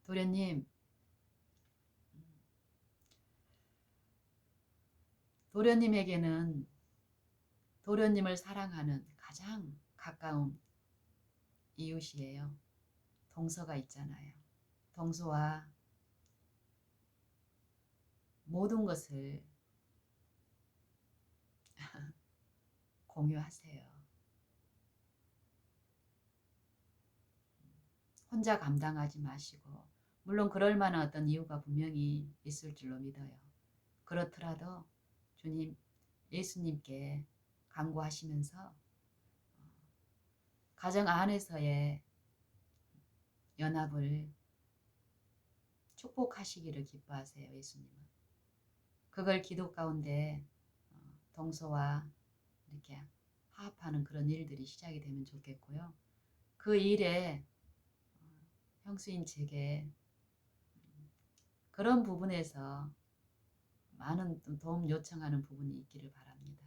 도련님 도련님에게는 도련님을 사랑하는 가장 가까운 이웃이에요. 동서가 있잖아요. 동서와 모든 것을 공유하세요. 혼자 감당하지 마시고 물론 그럴 만한 어떤 이유가 분명히 있을 줄로 믿어요. 그렇더라도 주님 예수님께 간구하시면서 가정 안에서의 연합을 축복하시기를 기뻐하세요. 예수님은. 그걸 기도 가운데 동서와 이렇게 화합하는 그런 일들이 시작이 되면 좋겠고요. 그 일에 형수인 제게 그런 부분에서 많은 도움 요청하는 부분이 있기를 바랍니다.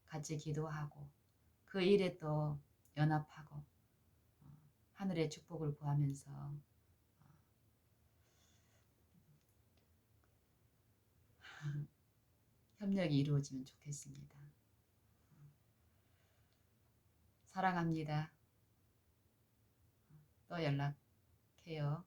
같이 기도하고 그 일에 또 연합하고 하늘의 축복을 구하면서 협력이 이루어지면 좋겠습니다. 사랑합니다. 또 연락해요.